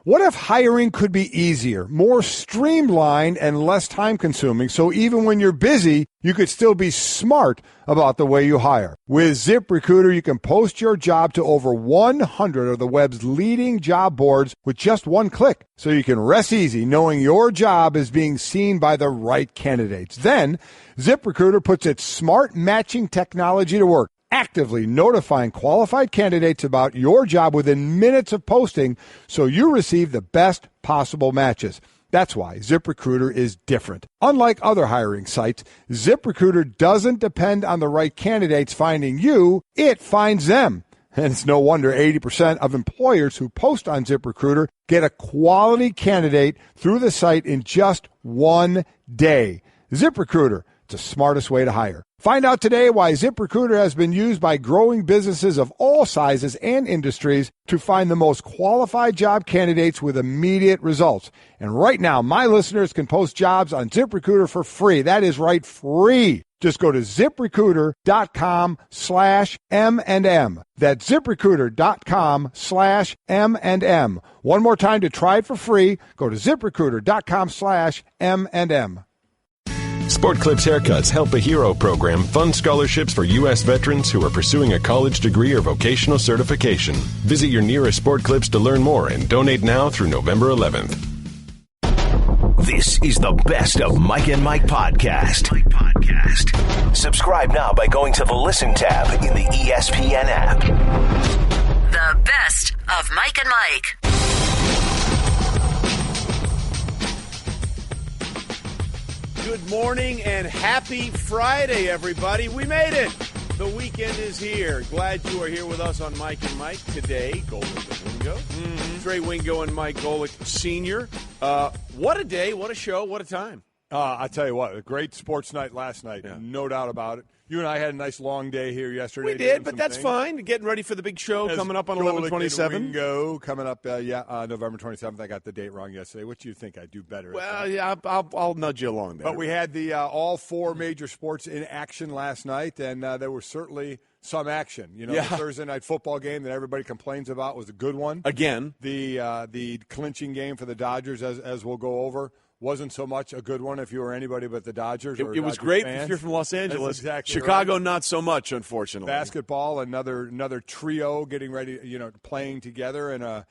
What if hiring could be easier, more streamlined, and less time-consuming, so even when you're busy, you could still be smart about the way you hire? With ZipRecruiter, you can post your job to over 100 of the web's leading job boards with just one click, so you can rest easy knowing your job is being seen by the right candidates. Then, ZipRecruiter puts its smart matching technology to work, actively notifying qualified candidates about your job within minutes of posting so you receive the best possible matches. That's why ZipRecruiter is different. Unlike other hiring sites, ZipRecruiter doesn't depend on the right candidates finding you, it finds them. And it's no wonder 80% of employers who post on ZipRecruiter get a quality candidate through the site in just one day. ZipRecruiter, it's the smartest way to hire. Find out today why ZipRecruiter has been used by growing businesses of all sizes and industries to find the most qualified job candidates with immediate results. And right now, my listeners can post jobs on ZipRecruiter for free. That is right, free. Just go to ZipRecruiter.com/M&M. That's ZipRecruiter.com/M&M. One more time to try it for free. Go to ZipRecruiter.com/M&M. Sport Clips Haircuts Help a Hero program funds scholarships for U.S. veterans who are pursuing a college degree or vocational certification. Visit your nearest Sport Clips to learn more and donate now through November 11th. This is the Best of Mike and Mike podcast. Subscribe now by going to the Listen tab in the ESPN app. The Best of Mike and Mike. Good morning and happy Friday, everybody. We made it. The weekend is here. Glad you are here with us on Mike and Mike today. Golic and Wingo. Trey Wingo and Mike Golic Sr. What a day, what a show, what a time. I tell you what, a great sports night last night. Yeah. No doubt about it. You and I had a nice long day here yesterday. We did, but that's fine. Getting ready for the big show coming up on 11/27. Wingo coming up, November 27th. I got the date wrong yesterday. What do you think I'd do better? Well, yeah, I'll nudge you along there. But we had the all four major sports in action last night, and there was certainly some action. You know, the Thursday night football game that everybody complains about was a good one. Again, the clinching game for the Dodgers, as we'll go over, wasn't so much a good one if you were anybody but the Dodgers. It was great fans. If you're from Los Angeles. Exactly Chicago, right. Not so much, unfortunately. Basketball, another trio getting ready, playing together, and a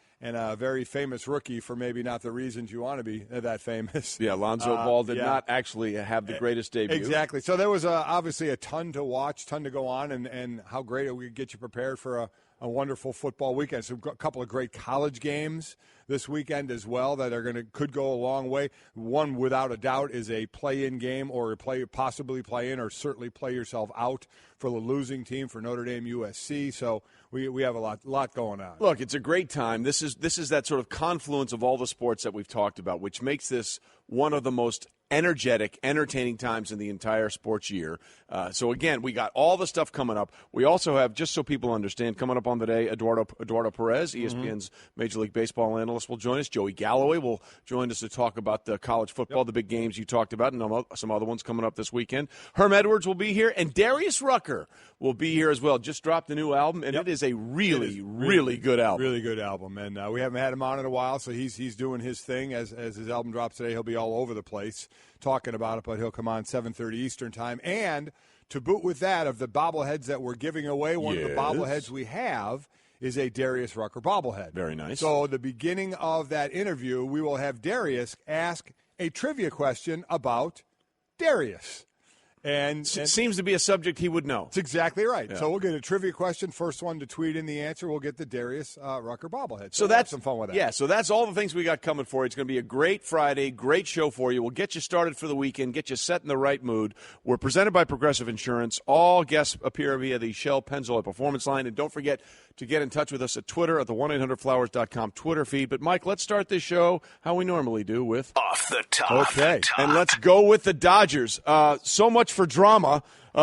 very famous rookie for maybe not the reasons you want to be that famous. Yeah, Lonzo Ball did not actually have the greatest debut. Exactly. So there was obviously a ton to watch, ton to go on, and how great it would get you prepared for a wonderful football weekend. So a couple of great college games this weekend as well that could go a long way. One, without a doubt, is a play-in game or possibly play-in or certainly play yourself out for the losing team for Notre Dame USC. So we have a lot going on. Look, it's a great time. This is that sort of confluence of all the sports that we've talked about, which makes this one of the most energetic, entertaining times in the entire sports year. So, again, we got all the stuff coming up. We also have, just so people understand, coming up on the day, Eduardo Perez, ESPN's Major League Baseball analyst, will join us. Joey Galloway will join us to talk about the college football, the big games you talked about, and some other ones coming up this weekend. Herm Edwards will be here, and Darius Rucker will be here as well. Just dropped a new album, and it is a really good album. Really good album, and we haven't had him on in a while, so he's doing his thing. As his album drops today, he'll be all over the place talking about it, but he'll come on 7:30 Eastern time. And to boot with that, of the bobbleheads that we're giving away, one of the bobbleheads we have is a Darius Rucker bobblehead. Very nice. So the beginning of that interview, we will have Darius ask a trivia question about Darius. And it seems to be a subject he would know. That's exactly right. Yeah. So we'll get a trivia question. First one to tweet in the answer, we'll get the Darius Rucker bobblehead. So that's some fun with that. Yeah, so that's all the things we got coming for you. It's going to be a great Friday, great show for you. We'll get you started for the weekend, get you set in the right mood. We're presented by Progressive Insurance. All guests appear via the Shell Pennzoil Performance line. And don't forget to get in touch with us at Twitter at the 1-800-Flowers.com Twitter feed. But, Mike, let's start this show how we normally do with Off the Top. Okay. And let's go with the Dodgers. So much for drama.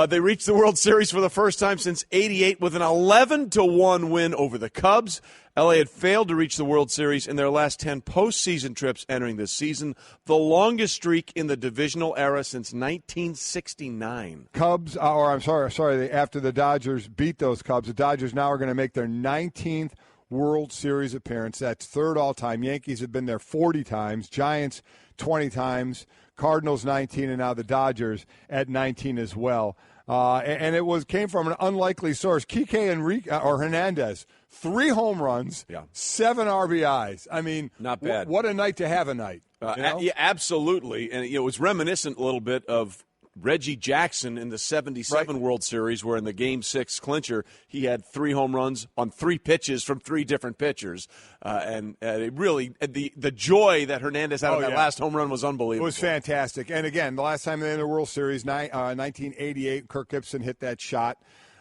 They reached the World Series for the first time since '88 with an 11-1 win over the Cubs. LA had failed to reach the World Series in their last 10 postseason trips entering this season, the longest streak in the divisional era since 1969. Cubs, after the Dodgers beat those Cubs, the Dodgers now are going to make their 19th World Series appearance. That's third all-time. Yankees have been there 40 times. Giants 20 times. Cardinals 19, and now the Dodgers at 19 as well. And it came from an unlikely source. Kike Hernandez, 3 home runs, 7 RBIs. I mean, not bad. What a night to have a night. Yeah, absolutely. And it was reminiscent a little bit of Reggie Jackson in the 77 World Series, where in the Game 6 clincher, he had 3 home runs on 3 pitches from 3 different pitchers. And it really, the joy that Hernandez had on that last home run was unbelievable. It was fantastic. And again, the last time they were in the World Series, 1988, Kirk Gibson hit that shot.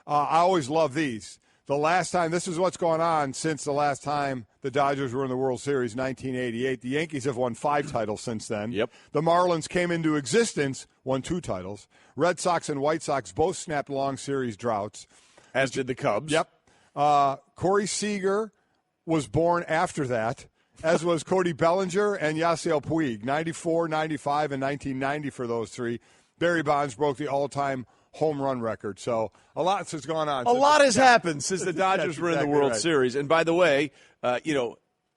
I always love these. The last time, this is what's going on since the last time the Dodgers were in the World Series, 1988. The Yankees have won 5 titles since then. Yep. The Marlins came into existence, won 2 titles. Red Sox and White Sox both snapped long series droughts. As did the Cubs. Yep. Corey Seager was born after that, as was Cody Bellinger and Yasiel Puig, 94, 95, and 1990 for those 3. Barry Bonds broke the all-time home run record. So a lot has gone on. A lot has happened since the Dodgers were in the World Series. And by the way,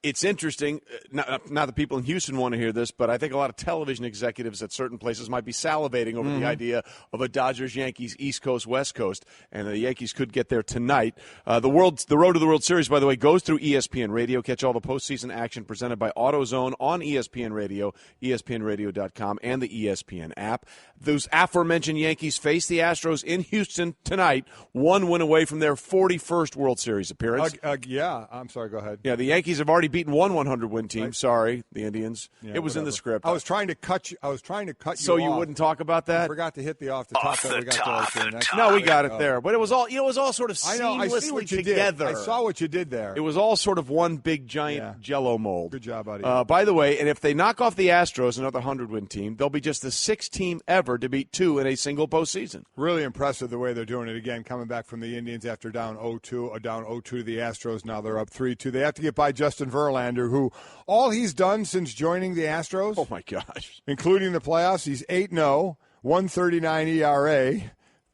it's interesting. Not that people in Houston want to hear this, but I think a lot of television executives at certain places might be salivating over the idea of a Dodgers-Yankees East Coast, West Coast, and the Yankees could get there tonight. The road to the World Series, by the way, goes through ESPN Radio. Catch all the postseason action presented by AutoZone on ESPN Radio, ESPNRadio.com, and the ESPN app. Those aforementioned Yankees face the Astros in Houston tonight, 1 win away from their 41st World Series appearance. I'm sorry, go ahead. Yeah, the Yankees have already beaten one 100-win team. Right. Sorry, the Indians. Yeah, it was in the script. I was trying to cut you. So you off. wouldn't talk about that? I forgot to hit the off the top. No, we got it there. But it was all sort of seamlessly together. I saw what you did there. It was all sort of one big giant Jell-O mold. Good job, buddy. By the way, and if they knock off the Astros, another 100-win team, they'll be just the 6th team ever to beat 2 in a single postseason. Really impressive the way they're doing it again, coming back from the Indians after down 0-2 to the Astros. Now they're up 3-2. They have to get by Justin Verlander, who all he's done since joining the Astros, oh my gosh, including the playoffs, he's 8-0, 1.39 ERA,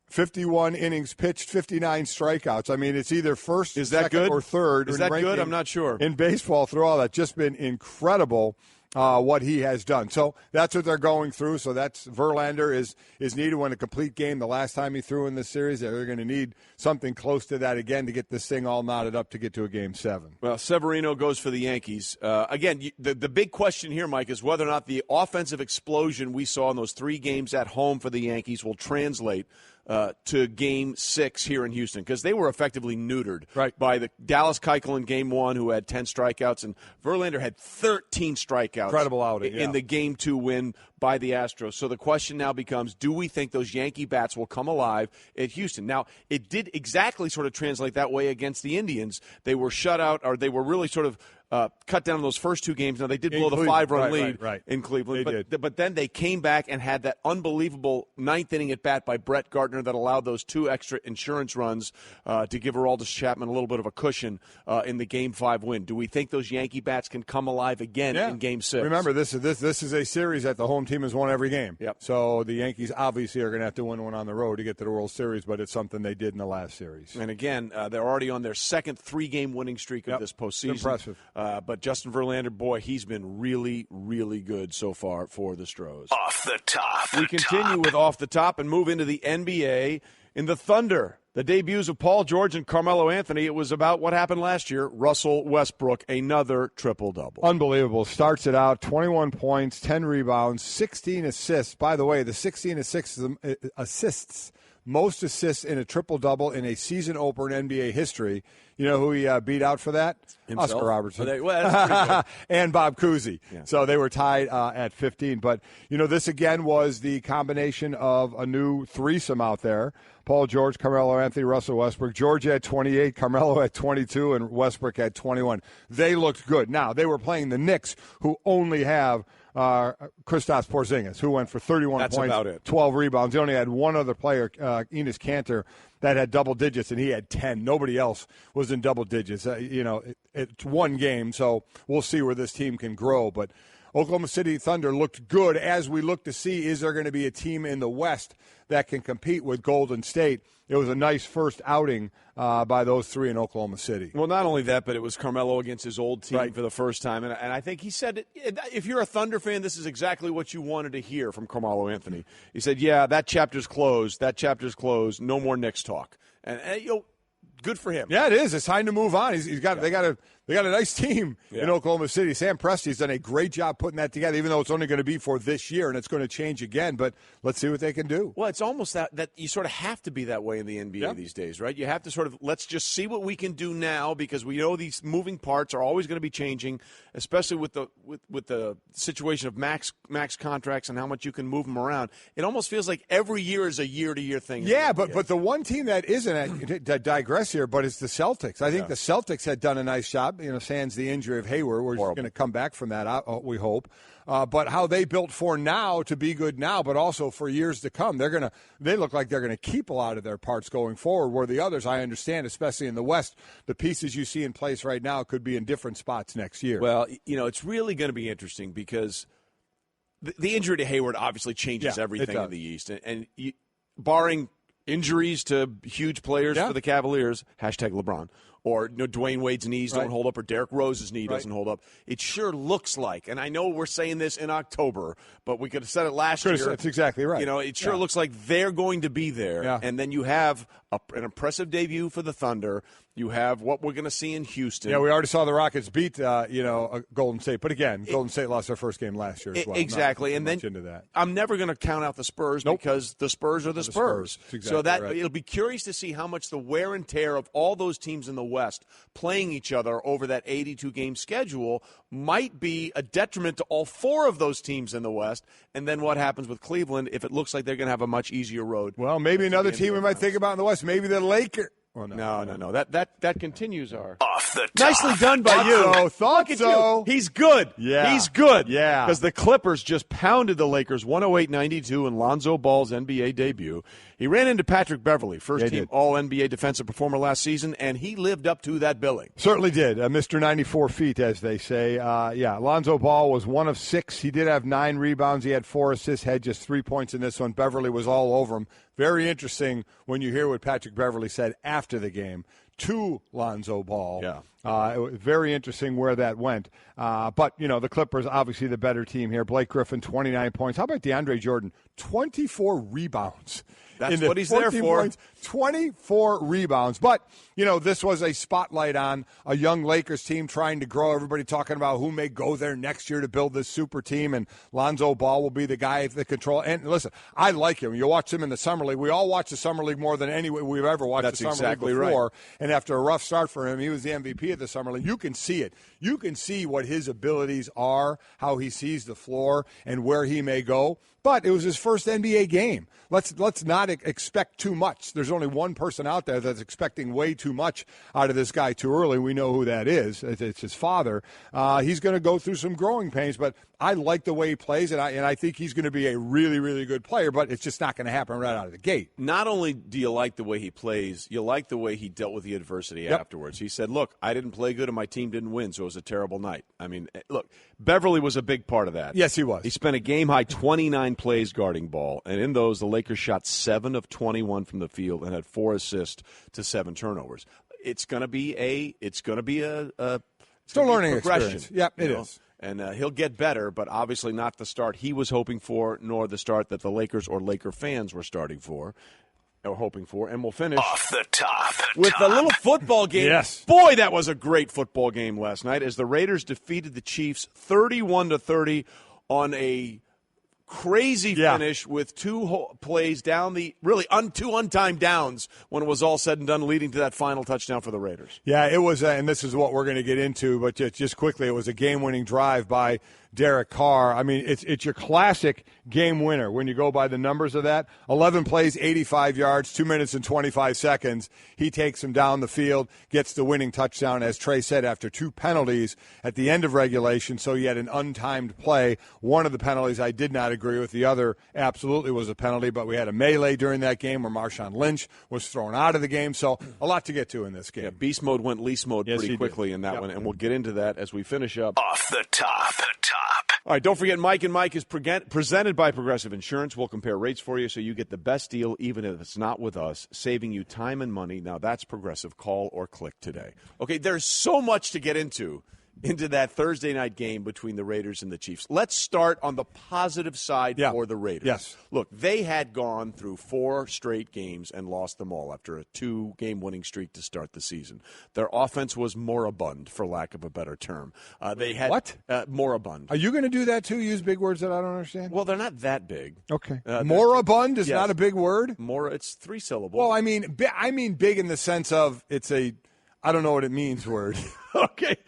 51 innings pitched, 59 strikeouts. I mean, it's either first, second, or third. Is that good? I'm not sure. In baseball, through all that, just been incredible. What he has done. So that's what they're going through. So that's Verlander is needed to win a complete game. The last time he threw in this series, they're going to need something close to that again to get this thing all knotted up to get to a Game 7. Well, Severino goes for the Yankees. Again, the big question here, Mike, is whether or not the offensive explosion we saw in those 3 games at home for the Yankees will translate to Game 6 here in Houston, because they were effectively neutered by the Dallas Keuchel in Game 1, who had 10 strikeouts, and Verlander had 13 strikeouts. Incredible outing, in the Game 2 win by the Astros. So the question now becomes, do we think those Yankee bats will come alive at Houston? Now, it did exactly sort of translate that way against the Indians. They were shut out, or they were really sort of cut down in those first 2 games. Now, they did blow the 5-run lead in Cleveland. But then they came back and had that unbelievable 9th inning at bat by Brett Gardner that allowed those 2 extra insurance runs to give Aroldis Chapman a little bit of a cushion in the Game 5 win. Do we think those Yankee bats can come alive again in Game 6? Remember, this is a series that the home team has won every game. Yep. So the Yankees obviously are going to have to win one on the road to get to the World Series, but it's something they did in the last series. And again, they're already on their second 3-game winning streak of this postseason. It's impressive. But Justin Verlander, boy, he's been really, really good so far for the Stros. Off the top. We continue with Off the Top and move into the NBA. In the Thunder, the debuts of Paul George and Carmelo Anthony, it was about what happened last year. Russell Westbrook, another triple-double. Unbelievable. Starts it out, 21 points, 10 rebounds, 16 assists. By the way, the 16 assists, most assists in a triple-double in a season opener in NBA history. You know who he beat out for that? Himself? Oscar Robertson. That's pretty good. And Bob Cousy. Yeah. So they were tied at 15. But, this again was the combination of a new threesome out there. Paul George, Carmelo Anthony, Russell Westbrook. George had 28, Carmelo had 22, and Westbrook had 21. They looked good. Now, they were playing the Knicks, who only have Kristaps Porzingis, who went for 31 points, 12 rebounds. He only had one other player, Enes Kanter, that had double digits, and he had 10. Nobody else was in double digits. It's one game, so we'll see where this team can grow. But Oklahoma City Thunder looked good as we look to see, is there going to be a team in the West that can compete with Golden State? It was a nice first outing by those three in Oklahoma City. Well, not only that, but it was Carmelo against his old team for the first time. And I think he said, if you're a Thunder fan, this is exactly what you wanted to hear from Carmelo Anthony. He said, yeah, that chapter's closed. That chapter's closed. No more Knicks talk. And good for him. Yeah, it is. It's time to move on. They got a nice team in Oklahoma City. Sam Presti's done a great job putting that together, even though it's only going to be for this year and it's going to change again. But let's see what they can do. Well, it's almost that you sort of have to be that way in the NBA these days, right? You have to sort of let's just see what we can do now, because we know these moving parts are always going to be changing, especially with the situation of max contracts and how much you can move them around. It almost feels like every year is a year-to-year thing. Yeah, but the one team that isn't, to digress here, but it's the Celtics. I think the Celtics had done a nice job. Sans the injury of Hayward, we're going to come back from that, we hope. But how they built for now to be good now, but also for years to come. They look like they're going to keep a lot of their parts going forward, where the others, I understand, especially in the West, the pieces you see in place right now could be in different spots next year. Well, it's really going to be interesting because the injury to Hayward obviously changes everything in the East. And barring injuries to huge players for the Cavaliers, hashtag LeBron, or Dwayne Wade's knees don't hold up, or Derrick Rose's knee doesn't hold up. It sure looks like, and I know we're saying this in October, but we could have said it last year. That's exactly right. It sure looks like they're going to be there. Yeah. And then you have an impressive debut for the Thunder. You have what we're going to see in Houston. Yeah, we already saw the Rockets beat, Golden State. But again, Golden State lost their first game last year as well. Exactly. And then into that. I'm never going to count out the Spurs because the Spurs are the Spurs. Exactly so it'll be curious to see how much the wear and tear of all those teams in the West playing each other over that 82-game schedule might be a detriment to all four of those teams in the West. And then what happens with Cleveland if it looks like they're going to have a much easier road? Well, maybe another team we might think about in the West. Maybe the Lakers. Oh, no. That continues our Off the top. Nicely done by you. Thought so. He's good. Yeah. He's good. Yeah. Because the Clippers just pounded the Lakers 108-92 in Lonzo Ball's NBA debut. He ran into Patrick Beverley, first-team All-NBA defensive performer last season, and he lived up to that billing. Certainly did. Mr. 94 feet, as they say. Lonzo Ball was 1 of 6. He did have 9 rebounds. He had 4 assists, had just 3 points in this one. Beverley was all over him. Very interesting when you hear what Patrick Beverley said after the game to Lonzo Ball. Yeah. It was very interesting where that went. But, the Clippers, obviously the better team here. Blake Griffin, 29 points. How about DeAndre Jordan? 24 rebounds. That's what he's there for. Points, 24 rebounds. But, this was a spotlight on a young Lakers team trying to grow. Everybody talking about who may go there next year to build this super team, and Lonzo Ball will be the guy that control. And listen, I like him. You watch him in the Summer League. We all watch the Summer League more than we've ever watched the Summer League before. Right. And after a rough start for him, he was the MVP of the Summer League. You can see it. You can see what his abilities are, how he sees the floor, and where he may go. But it was his first NBA game. Let's not expect too much. There's only one person out there that's expecting way too much out of this guy too early. We know who that is. It's his father. He's going to go through some growing pains, but I like the way he plays, and I think he's going to be a really, really good player, but it's just not going to happen right out of the gate. Not only do you like the way he plays, you like the way he dealt with the adversity afterwards. He said, look, I didn't play good and my team didn't win, so it was a terrible night. I mean, look, Beverly was a big part of that. Yes, he was. He spent a game-high 29 plays guarding Ball, and in those, the Lakers shot 7 of 21 from the field and had 4 assists to 7 turnovers. It's going to be a still learning progression. Experience. Yep, it is. And he'll get better, but obviously not the start he was hoping for, nor the start that the Lakers or Laker fans were hoping for. And we'll finish off the top with a little football game. Yes. Boy, that was a great football game last night as the Raiders defeated the Chiefs 31-30 on a crazy finish with 2 plays down the two untimed downs when it was all said and done, leading to that final touchdown for the Raiders. Yeah, it was, and this is what we're going to get into, but just quickly, it was a game-winning drive by Derek Carr. I mean, it's your classic game winner when you go by the numbers of that. 11 plays, 85 yards, 2 minutes and 25 seconds. He takes him down the field, gets the winning touchdown, as Trey said, after 2 penalties at the end of regulation, so he had an untimed play. One of the penalties I did not agree agree with. The other absolutely was a penalty, but we had a melee during that game where Marshawn Lynch was thrown out of the game. So a lot to get to in this game. Yeah, beast mode went least mode pretty quickly in that one, and we'll get into that as we finish up. Off the top. All right, don't forget Mike and Mike is presented by Progressive Insurance. We'll compare rates for you so you get the best deal even if it's not with us, saving you time and money. Now that's Progressive. Call or click today. Okay, there's so much to get into that Thursday night game between the Raiders and the Chiefs. Let's start on the positive side for the Raiders. Yes. Look, they had gone through 4 straight games and lost them all after a 2-game winning streak to start the season. Their offense was moribund, for lack of a better term. They had what? Moribund. Are you going to do that too? Use big words that I don't understand? Well, they're not that big. Okay. Moribund is not a big word? It's 3 syllables. Well, I mean big in the sense of it's a I don't know what it means word. Okay.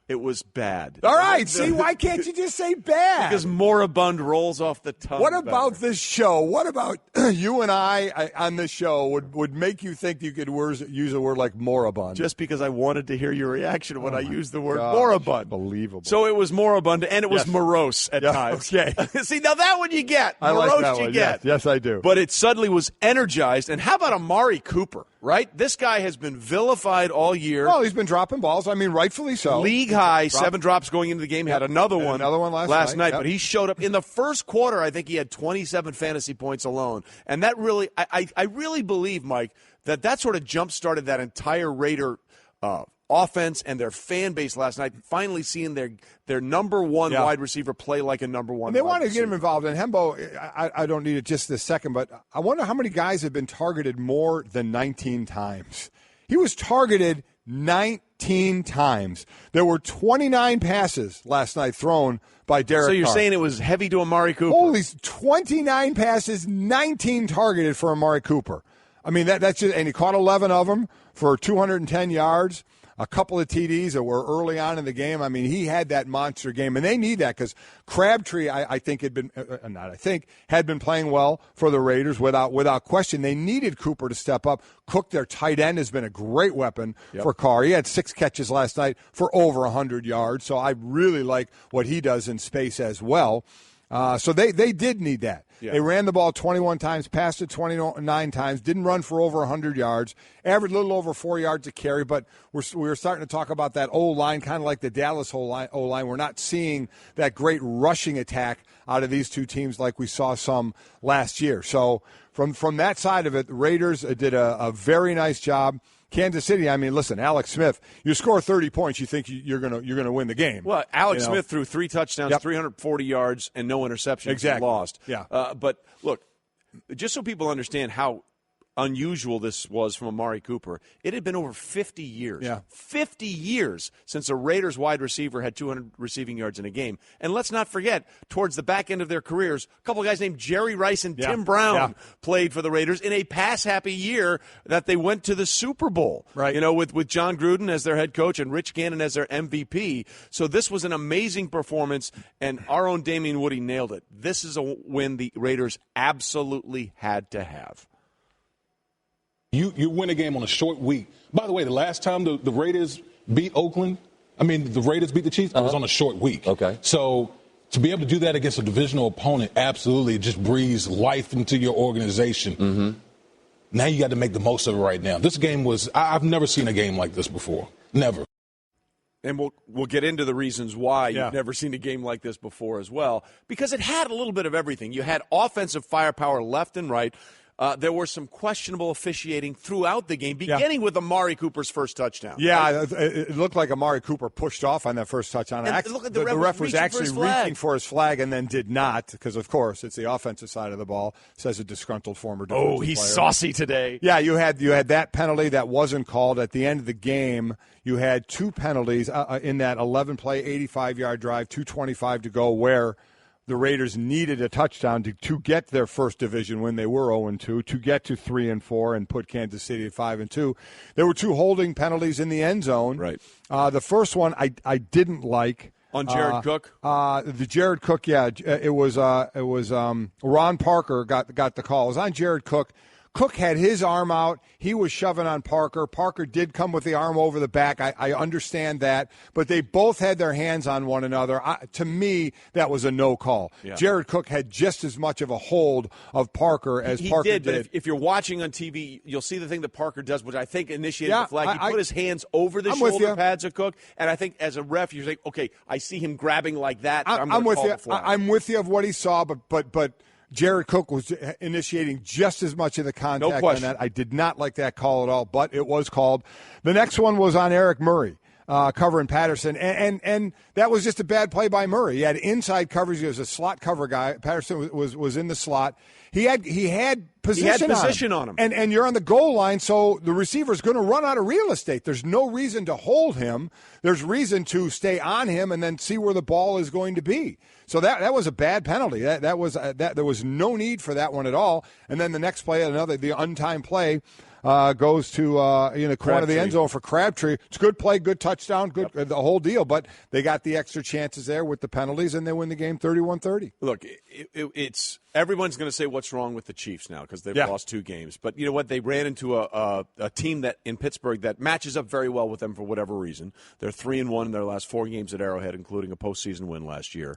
It was bad. All right. See, why can't you just say bad? Because moribund rolls off the tongue. What about this show? What about you and I on this show would make you think you could use a word like moribund? Just because I wanted to hear your reaction when I used the word moribund. Unbelievable. So it was moribund, and it was morose at times. Okay. See, now that one you get. I morose like that you one. get. Yes, I do. But it suddenly was energized. And how about Amari Cooper, right? This guy has been vilified all year. Well, he's been dropping balls. I mean, rightfully so. League high, 7 drops going into the game. Had another one last night. But he showed up in the first quarter. I think he had 27 fantasy points alone. And that really, I really believe, Mike, that sort of jump-started that entire Raider offense and their fan base last night, finally seeing their number one wide receiver play like a number one. And they want to get him involved. And Hembo, I don't need it just this second, but I wonder how many guys have been targeted more than 19 times. He was targeted 19 times. There were 29 passes last night thrown by Derek Carr. So you're saying it was heavy to Amari Cooper? Holy, 29 passes, 19 targeted for Amari Cooper. I mean, that's just, and he caught 11 of them for 210 yards. A couple of TDs that were early on in the game. I mean, he had that monster game, and they need that because Crabtree, I think, had been playing well for the Raiders without question. They needed Cooper to step up. Cook, their tight end, has been a great weapon for Carr. He had 6 catches last night for over 100 yards, so I really like what he does in space as well. So they did need that. Yeah. They ran the ball 21 times, passed it 29 times, didn't run for over 100 yards, averaged a little over 4 yards a carry, but we're starting to talk about that O-line, kind of like the Dallas O-line. We're not seeing that great rushing attack out of these two teams like we saw some last year. So from that side of it, the Raiders did a very nice job. Kansas City, I mean, listen, Alex Smith, you score 30 points, you think you're gonna win the game. Well, Alex Smith threw 3 touchdowns, 340 yards, and no interceptions. Exactly. Lost. Yeah. But look, just so people understand how unusual this was from Amari Cooper, it had been over 50 years. Yeah. 50 years since a Raiders wide receiver had 200 receiving yards in a game. And let's not forget, towards the back end of their careers, a couple of guys named Jerry Rice and Tim Brown played for the Raiders in a pass-happy year that they went to the Super Bowl. Right. With John Gruden as their head coach and Rich Gannon as their MVP. So this was an amazing performance, and our own Damian Woody nailed it. This is a win the Raiders absolutely had to have. You win a game on a short week. By the way, the last time the Raiders beat the Raiders beat the Chiefs, it was on a short week. Okay. So to be able to do that against a divisional opponent absolutely just breathes life into your organization. Mm-hmm. Now you got to make the most of it right now. This game was – I've never seen a game like this before. Never. And we'll get into the reasons why you've never seen a game like this before as well, because it had a little bit of everything. You had offensive firepower left and right. There were some questionable officiating throughout the game, beginning with Amari Cooper's first touchdown. Yeah, right? It looked like Amari Cooper pushed off on that first touchdown. The ref was actually reaching for his flag and then did not, because, of course, it's the offensive side of the ball, says a disgruntled former defensive player. Oh, he's saucy today. Yeah, you had that penalty that wasn't called. At the end of the game, you had 2 penalties in that 11-play, 85-yard drive, 2:25 to go, where the Raiders needed a touchdown to get their first division win. They were 0-2 to get to 3-4 and put Kansas City at 5-2. There were 2 holding penalties in the end zone. Right. The first one I didn't like. On Jared Cook? The Jared Cook, it was Ron Parker got the call. It was on Jared Cook. Cook had his arm out. He was shoving on Parker. Parker did come with the arm over the back. I understand that. But they both had their hands on one another. To me, that was a no call. Yeah. Jared Cook had just as much of a hold of Parker as Parker did. But if you're watching on TV, you'll see the thing that Parker does, which I think initiated the flag. He put his hands over the shoulder pads of Cook. And I think as a ref, you're saying, okay, I see him grabbing like that. I'm with you. I'm with you of what he saw, but Jared Cook was initiating just as much of the contact on that. I did not like that call at all, but it was called. The next one was on Eric Murray. Covering Patterson, and that was just a bad play by Murray. He had inside coverage. He was a slot cover guy. Patterson was in the slot. He had position on him. And you're on the goal line, so the receiver's going to run out of real estate. There's no reason to hold him. There's reason to stay on him and then see where the ball is going to be. So that was a bad penalty. There was no need for that one at all. And then the next play, the untimed play. Goes to in the corner of the end zone for Crabtree. It's a good play, good touchdown, good the whole deal. But they got the extra chances there with the penalties, and they win the game 31-30. Look, it's everyone's going to say what's wrong with the Chiefs now because they've lost 2 games. But you know what? They ran into a team that in Pittsburgh that matches up very well with them for whatever reason. They're 3-1 in their last 4 games at Arrowhead, including a postseason win last year.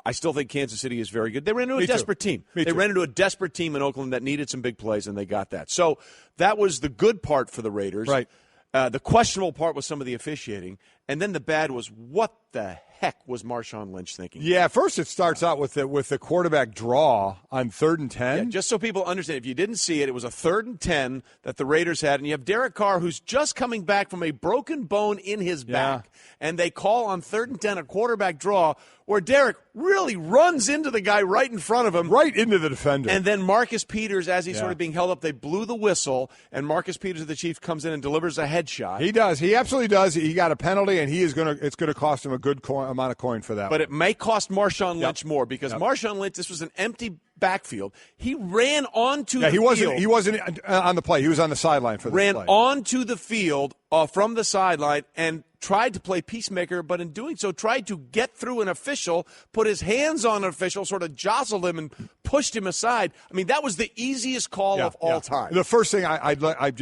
I still think Kansas City is very good. They ran into a desperate team. They ran into a desperate team in Oakland that needed some big plays, and they got that. So that was the good part for the Raiders. Right. The questionable part was some of the officiating. And then the bad was, what the heck was Marshawn Lynch thinking? Yeah, first it starts out with the quarterback draw on 3rd and 10. Yeah, just so people understand, if you didn't see it, it was a 3rd and 10 that the Raiders had. And you have Derek Carr, who's just coming back from a broken bone in his back. And they call on 3rd and 10 a quarterback draw where Derek really runs into the guy right in front of him. Right into the defender. And then Marcus Peters, as he's sort of being held up, they blew the whistle, and Marcus Peters of the Chiefs comes in and delivers a headshot. He does. He absolutely does. He got a penalty, and it's going to cost him a good amount of coin for that. But it may cost Marshawn Lynch more because Marshawn Lynch, this was an empty backfield. He ran onto the field. He wasn't on the play. He was on the sideline for the play. Ran onto the field from the sideline and tried to play peacemaker, but in doing so tried to get through an official, put his hands on an official, sort of jostled him and pushed him aside. I mean, that was the easiest call of all time. The first thing I'm going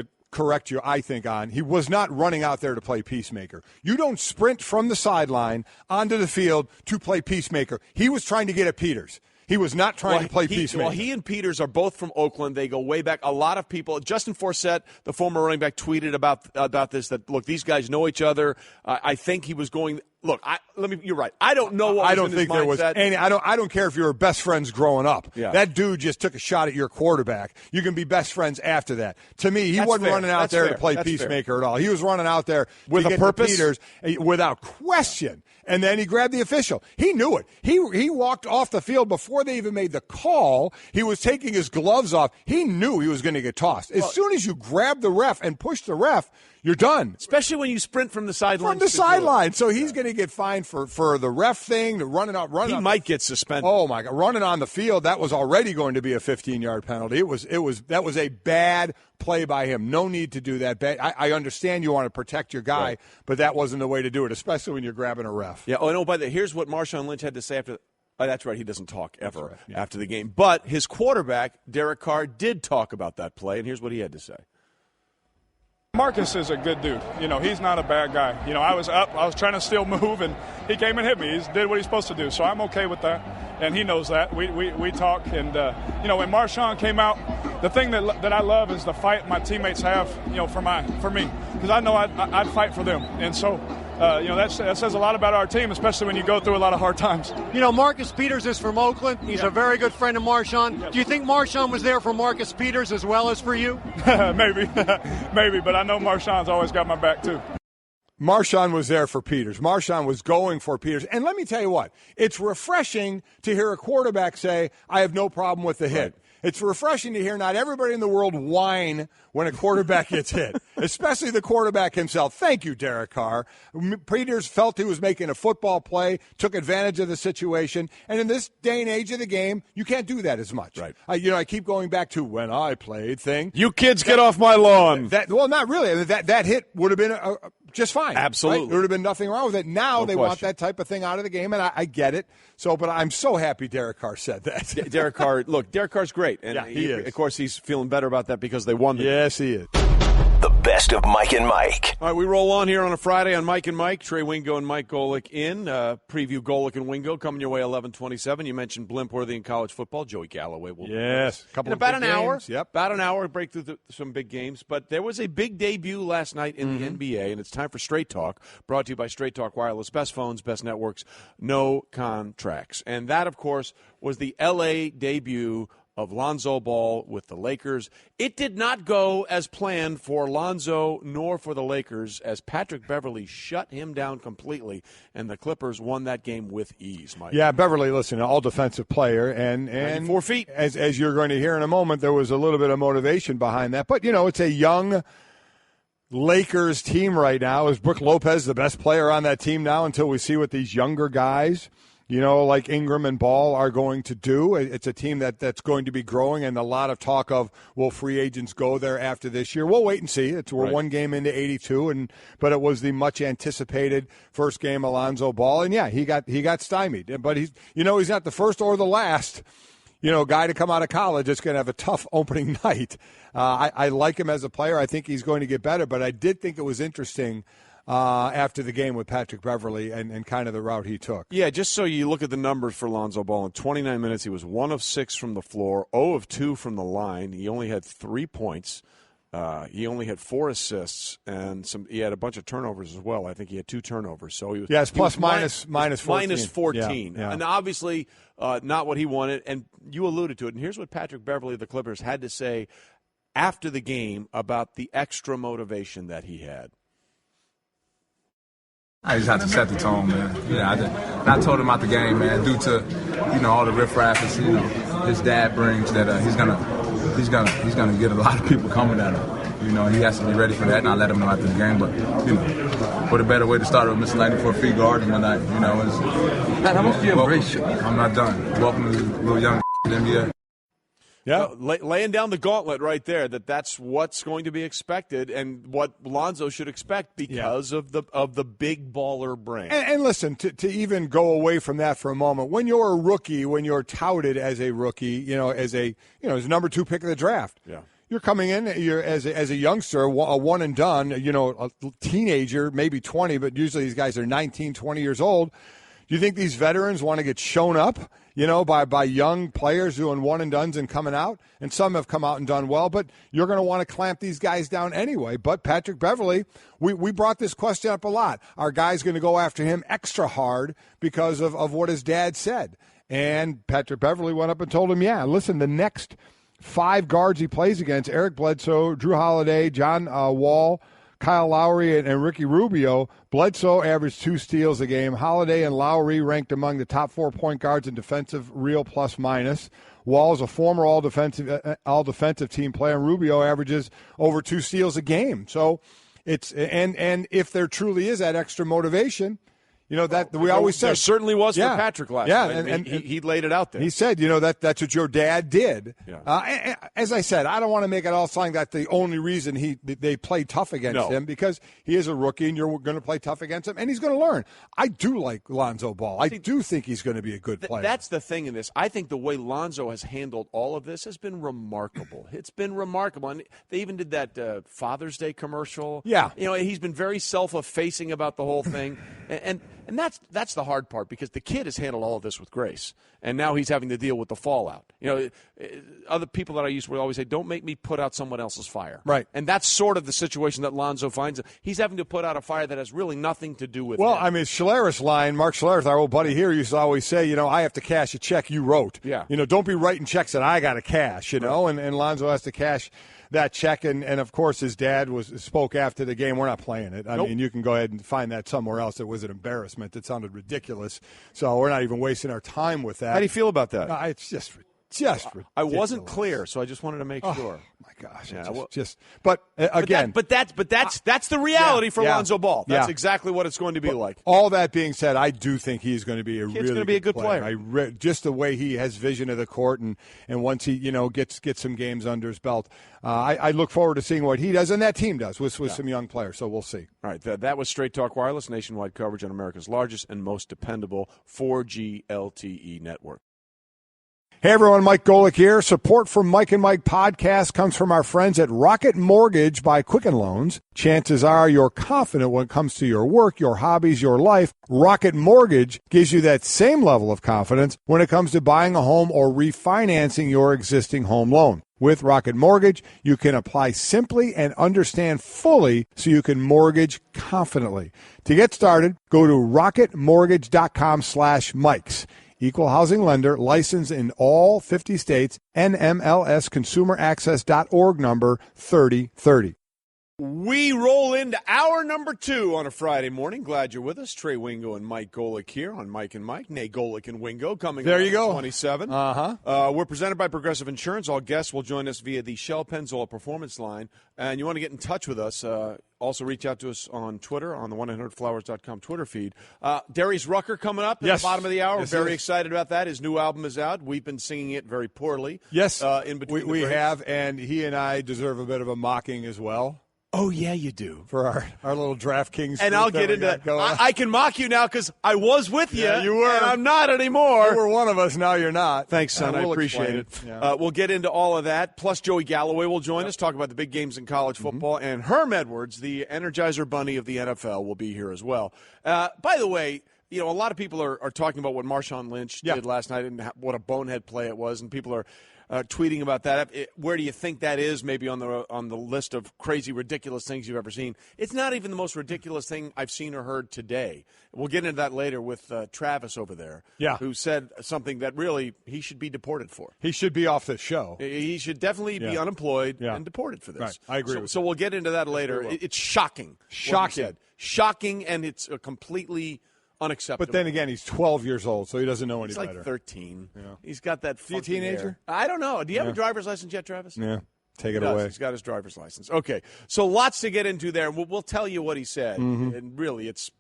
to correct you, I think, on, he was not running out there to play peacemaker. You don't sprint from the sideline onto the field to play peacemaker. He was trying to get at Peters. He was not trying to play peacemaker. Well, he and Peters are both from Oakland. They go way back. A lot of people, Justin Forsett, the former running back, tweeted about this, that, look, these guys know each other. I think he was going – look, you're right. I don't know what was in his mindset. There was any. I don't care if you were best friends growing up. Yeah. That dude just took a shot at your quarterback. You can be best friends after that. To me, he wasn't running out there to play peacemaker at all. He was running out there with a purpose, Peters, without question. And then he grabbed the official. He knew it. He walked off the field before they even made the call. He was taking his gloves off. He knew he was going to get tossed. As soon as you grab the ref and push the ref, you're done. Especially when you sprint from the sideline. From the sideline. So he's going to get fined for the ref thing, to running out. He might get suspended. Oh, my God. Running on the field, that was already going to be a 15-yard penalty. That was a bad play by him. No need to do that. I understand you want to protect your guy, but that wasn't the way to do it, especially when you're grabbing a ref. Yeah. Oh, no, by the way, here's what Marshawn Lynch had to say after. Oh, that's right. He doesn't talk ever after the game. But his quarterback, Derek Carr, did talk about that play, and here's what he had to say. Marcus is a good dude. You know, he's not a bad guy. You know, I was up, I was trying to still move, and he came and hit me. He did what he's supposed to do, so I'm okay with that, and he knows that. We talk, and, you know, when Marshawn came out, the thing that I love is the fight my teammates have, you know, for me, because I know I'd fight for them, and so, you know, that says a lot about our team, especially when you go through a lot of hard times. You know, Marcus Peters is from Oakland. He's a very good friend of Marshawn. Yes. Do you think Marshawn was there for Marcus Peters as well as for you? Maybe, but I know Marshawn's always got my back, too. Marshawn was there for Peters. Marshawn was going for Peters. And let me tell you what, it's refreshing to hear a quarterback say, I have no problem with the hit. Right. It's refreshing to hear not everybody in the world whine when a quarterback gets hit, especially the quarterback himself. Thank you, Derek Carr. Peters felt he was making a football play, took advantage of the situation, and in this day and age of the game, you can't do that as much. Right. I keep going back to when I played thing. You kids get off my lawn. Well, not really. I mean, that hit would have been just fine. Absolutely. Right? There would have been nothing wrong with it. Now they want that type of thing out of the game, and I get it. But I'm so happy Derek Carr said that. Derek Carr, look, Derek Carr's great. great. And he is. Of course, he's feeling better about that because they won the game. Yes, he is. The best of Mike and Mike. All right, we roll on here on a Friday on Mike and Mike. Trey Wingo and Mike Golic in. Preview Golic and Wingo coming your way 11:27. You mentioned Blimpworthy in college football. Joey Galloway will be couple in of about big an hour. games. Yep. About an hour, break through some big games. But there was a big debut last night in the NBA, and it's time for Straight Talk, brought to you by Straight Talk Wireless. Best phones, best networks, no contracts. And that, of course, was the L.A. debut of Lonzo Ball with the Lakers. It did not go as planned for Lonzo nor for the Lakers, as Patrick Beverley shut him down completely, and the Clippers won that game with ease, Mike. Yeah, Beverley, listen, an all-defensive player, and 4 feet. As you're going to hear in a moment, there was a little bit of motivation behind that. But, it's a young Lakers team right now. Is Brook Lopez the best player on that team now until we see what these younger guys like Ingram and Ball are going to do? It's a team that's going to be growing, and a lot of talk of, will free agents go there after this year? We'll wait and see. We're one game into 82, but it was the much-anticipated first game of Lonzo Ball. And, yeah, he got stymied. But he's not the first or the last guy to come out of college that's going to have a tough opening night. I like him as a player. I think he's going to get better, but I did think it was interesting after the game with Patrick Beverley and kind of the route he took. Yeah, just so you look at the numbers for Lonzo Ball. In 29 minutes, he was 1 of 6 from the floor, 0 of 2 from the line. He only had 3 points. He only had 4 assists, and he had a bunch of turnovers as well. I think he had 2 turnovers. So he was minus 14. Minus 14. Yeah. And obviously not what he wanted. And you alluded to it. And here's what Patrick Beverley of the Clippers had to say after the game about the extra motivation that he had. I just had to set the tone, man. I told him out the game, man, due to all the riffraff his dad brings, that he's gonna get a lot of people coming at him. He has to be ready for that, and I let him know after the game. But what a better way to start with Mr. 94 feet guarding tonight. Man, how much do you embrace it? I'm not done. Welcome to the little young NBA. Yeah, laying down the gauntlet right there. That's what's going to be expected, and what Lonzo should expect because of the big baller brain. And listen, to even go away from that for a moment, when you're a rookie, when you're touted as a rookie, as a number 2 pick of the draft, you're coming in, you're as a youngster, a one and done, a teenager, maybe 20, but usually these guys are 19, 20 years old. Do you think these veterans want to get shown up, by young players doing one and dones and coming out? And some have come out and done well, but you're going to want to clamp these guys down anyway. But Patrick Beverley, we brought this question up a lot. Are guys going to go after him extra hard because of what his dad said? And Patrick Beverley went up and told him, listen, the next 5 guards he plays against, Eric Bledsoe, Drew Holiday, John Wall, Kyle Lowry, and Ricky Rubio. Bledsoe averaged 2 steals a game. Holiday and Lowry ranked among the top 4 point guards in defensive real plus minus. Wall is a former all-defensive team player, and Rubio averages over 2 steals a game. So it's and if there truly is that extra motivation, that we always said. There certainly was for Patrick last night. And he laid it out there. He said, that's what your dad did. Yeah. As I said, I don't want to make it all sound like the only reason they play tough against him, because he is a rookie and you're going to play tough against him, and he's going to learn. I do like Lonzo Ball. I do think he's going to be a good player. That's the thing in this. I think the way Lonzo has handled all of this has been remarkable. It's been remarkable. And they even did that Father's Day commercial. Yeah. He's been very self-effacing about the whole thing. And that's the hard part, because the kid has handled all of this with grace, and now he's having to deal with the fallout. Other people that I used to always say, don't make me put out someone else's fire. Right. And that's sort of the situation that Lonzo finds. He's having to put out a fire that has really nothing to do with him. I mean, Schlereth's line, Mark Schlereth, our old buddy here, used to always say, I have to cash a check you wrote. Yeah. Don't be writing checks that I got to cash, and Lonzo has to cash that check, and of course his dad spoke after the game. We're not playing it. I mean, you can go ahead and find that somewhere else. It was an embarrassment. It sounded ridiculous. So we're not even wasting our time with that. How do you feel about that? It's just ridiculous. I wasn't clear, so I just wanted to make sure. My gosh, but again, but that's the reality for Lonzo Ball. That's exactly what it's going to be like. All that being said, I do think he's going to be a good player. Just the way he has vision of the court, and once he gets some games under his belt, I look forward to seeing what he does and that team does with some young players. So we'll see. All right, that was Straight Talk Wireless, nationwide coverage on America's largest and most dependable 4G LTE network. Hey everyone, Mike Golic here. Support for Mike and Mike podcast comes from our friends at Rocket Mortgage by Quicken Loans. Chances are you're confident when it comes to your work, your hobbies, your life. Rocket Mortgage gives you that same level of confidence when it comes to buying a home or refinancing your existing home loan. With Rocket Mortgage, you can apply simply and understand fully so you can mortgage confidently. To get started, go to rocketmortgage.com/Mikes. Equal housing lender, licensed in all 50 states, NMLS consumeraccess.org number 3030. We roll into hour number 2 on a Friday morning. Glad you're with us. Trey Wingo and Mike Golic here on Mike and Mike. Nay, Golic and Wingo coming there up you go. 27. We're presented by Progressive Insurance. All guests will join us via the Shell Pennzoil Performance Line. And you want to get in touch with us, also reach out to us on Twitter, on the 1-800-Flowers.com Twitter feed. Darius Rucker coming up at the bottom of the hour. Yes, We're very excited about that. His new album is out. We've been singing it very poorly. Yes, in between we have, and he and I deserve a bit of a mocking as well. Oh, yeah, you do. For our little DraftKings. And I'll get into that. I can mock you now because I was with you. Yeah, you were. And I'm not anymore. You were one of us. Now you're not. Thanks, son. I appreciate it. Yeah. We'll get into all of that. Plus, Joey Galloway will join us, talk about the big games in college football. And Herm Edwards, the Energizer Bunny of the NFL, will be here as well. By the way, a lot of people are talking about what Marshawn Lynch did last night and what a bonehead play it was. And people are tweeting about that. Where do you think that is? Maybe on the list of crazy, ridiculous things you've ever seen. It's not even the most ridiculous thing I've seen or heard today. We'll get into that later with Travis over there, who said something that really he should be deported for. He should be off the show. He should definitely be unemployed and deported for this. Right. I agree with you. So we'll get into that later. It's shocking. Shocking, and it's completely unacceptable. But then again, he's 12 years old, so he doesn't know any better. He's like 13. Yeah. He's got that funky Is he a teenager? hair. I don't know. Do you have a driver's license yet, Travis? Yeah. Take it away. He's got his driver's license. Okay. So lots to get into there. We'll tell you what he said. And really, it's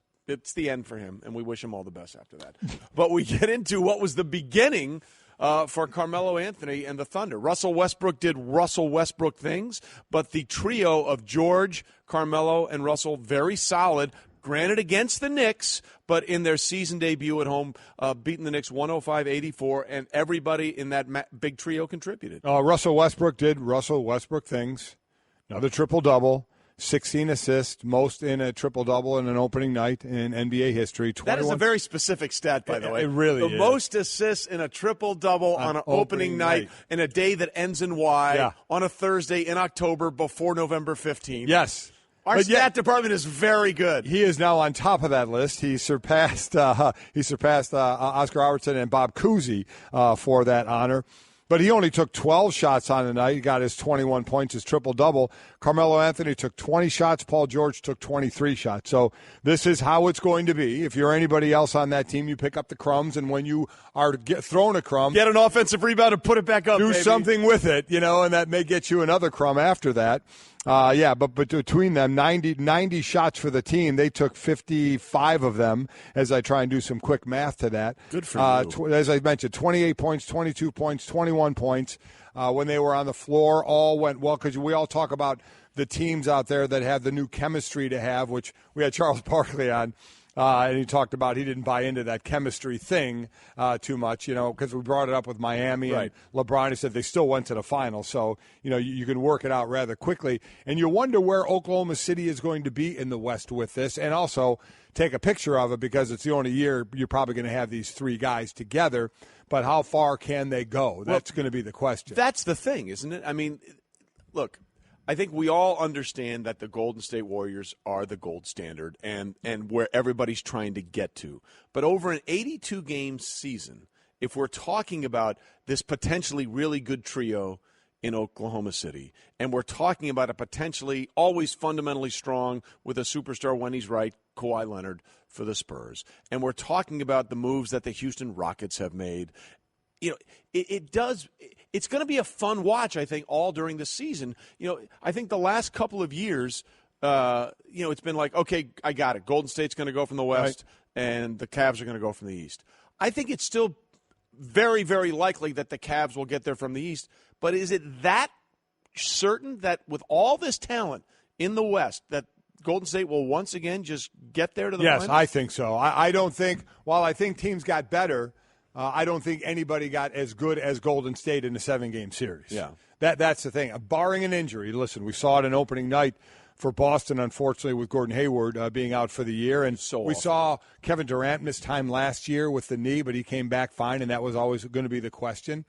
the end for him, and we wish him all the best after that. But we get into what was the beginning for Carmelo Anthony and the Thunder. Russell Westbrook did Russell Westbrook things, but the trio of George, Carmelo, and Russell, very solid. Granted, against the Knicks, but in their season debut at home, beating the Knicks 105-84, and everybody in that big trio contributed. Russell Westbrook did Russell Westbrook things. Another triple-double, 16 assists, most in a triple-double in an opening night in NBA history. 21. That is a very specific stat, by the way. It really is. The most assists in a triple-double on an opening night in a day that ends in Y on a Thursday in October before November 15th. Yes. Our stat department is very good. He is now on top of that list. He surpassed Oscar Robertson and Bob Cousy for that honor. But he only took 12 shots on the night. He got his 21 points, his triple-double. Carmelo Anthony took 20 shots. Paul George took 23 shots. So this is how it's going to be. If you're anybody else on that team, you pick up the crumbs, and when you are thrown a crumb, get an offensive rebound and put it back up, do something with it, and that may get you another crumb after that. But between them, 90 shots for the team. They took 55 of them, as I try and do some quick math to that. Good for you. As I mentioned, 28 points, 22 points, 21 points. When they were on the floor, all went well, because we all talk about the teams out there that have the new chemistry to have, which we had Charles Barkley on. And he talked about he didn't buy into that chemistry thing too much, because we brought it up with Miami and LeBron. He said they still went to the final. So, you can work it out rather quickly. And you wonder where Oklahoma City is going to be in the West with this, and also take a picture of it, because it's the only year you're probably going to have these three guys together. But how far can they go? That's going to be the question. That's the thing, isn't it? I mean, look, I think we all understand that the Golden State Warriors are the gold standard and where everybody's trying to get to. But over an 82-game season, if we're talking about this potentially really good trio in Oklahoma City, and we're talking about a potentially always fundamentally strong, with a superstar when he's right, Kawhi Leonard for the Spurs, and we're talking about the moves that the Houston Rockets have made, it's going to be a fun watch, I think, all during the season. I think the last couple of years, it's been like, okay, I got it. Golden State's going to go from the West, and the Cavs are going to go from the East. I think it's still very, very likely that the Cavs will get there from the East. But is it that certain that with all this talent in the West that Golden State will once again just get there to the finals? Yes, I think so. I don't think – while I think teams got better – I don't think anybody got as good as Golden State in a 7-game series. Yeah. That's the thing. Barring an injury, listen, we saw it in opening night for Boston, unfortunately, with Gordon Hayward being out for the year. And we saw Kevin Durant miss time last year with the knee, but he came back fine, and that was always going to be the question.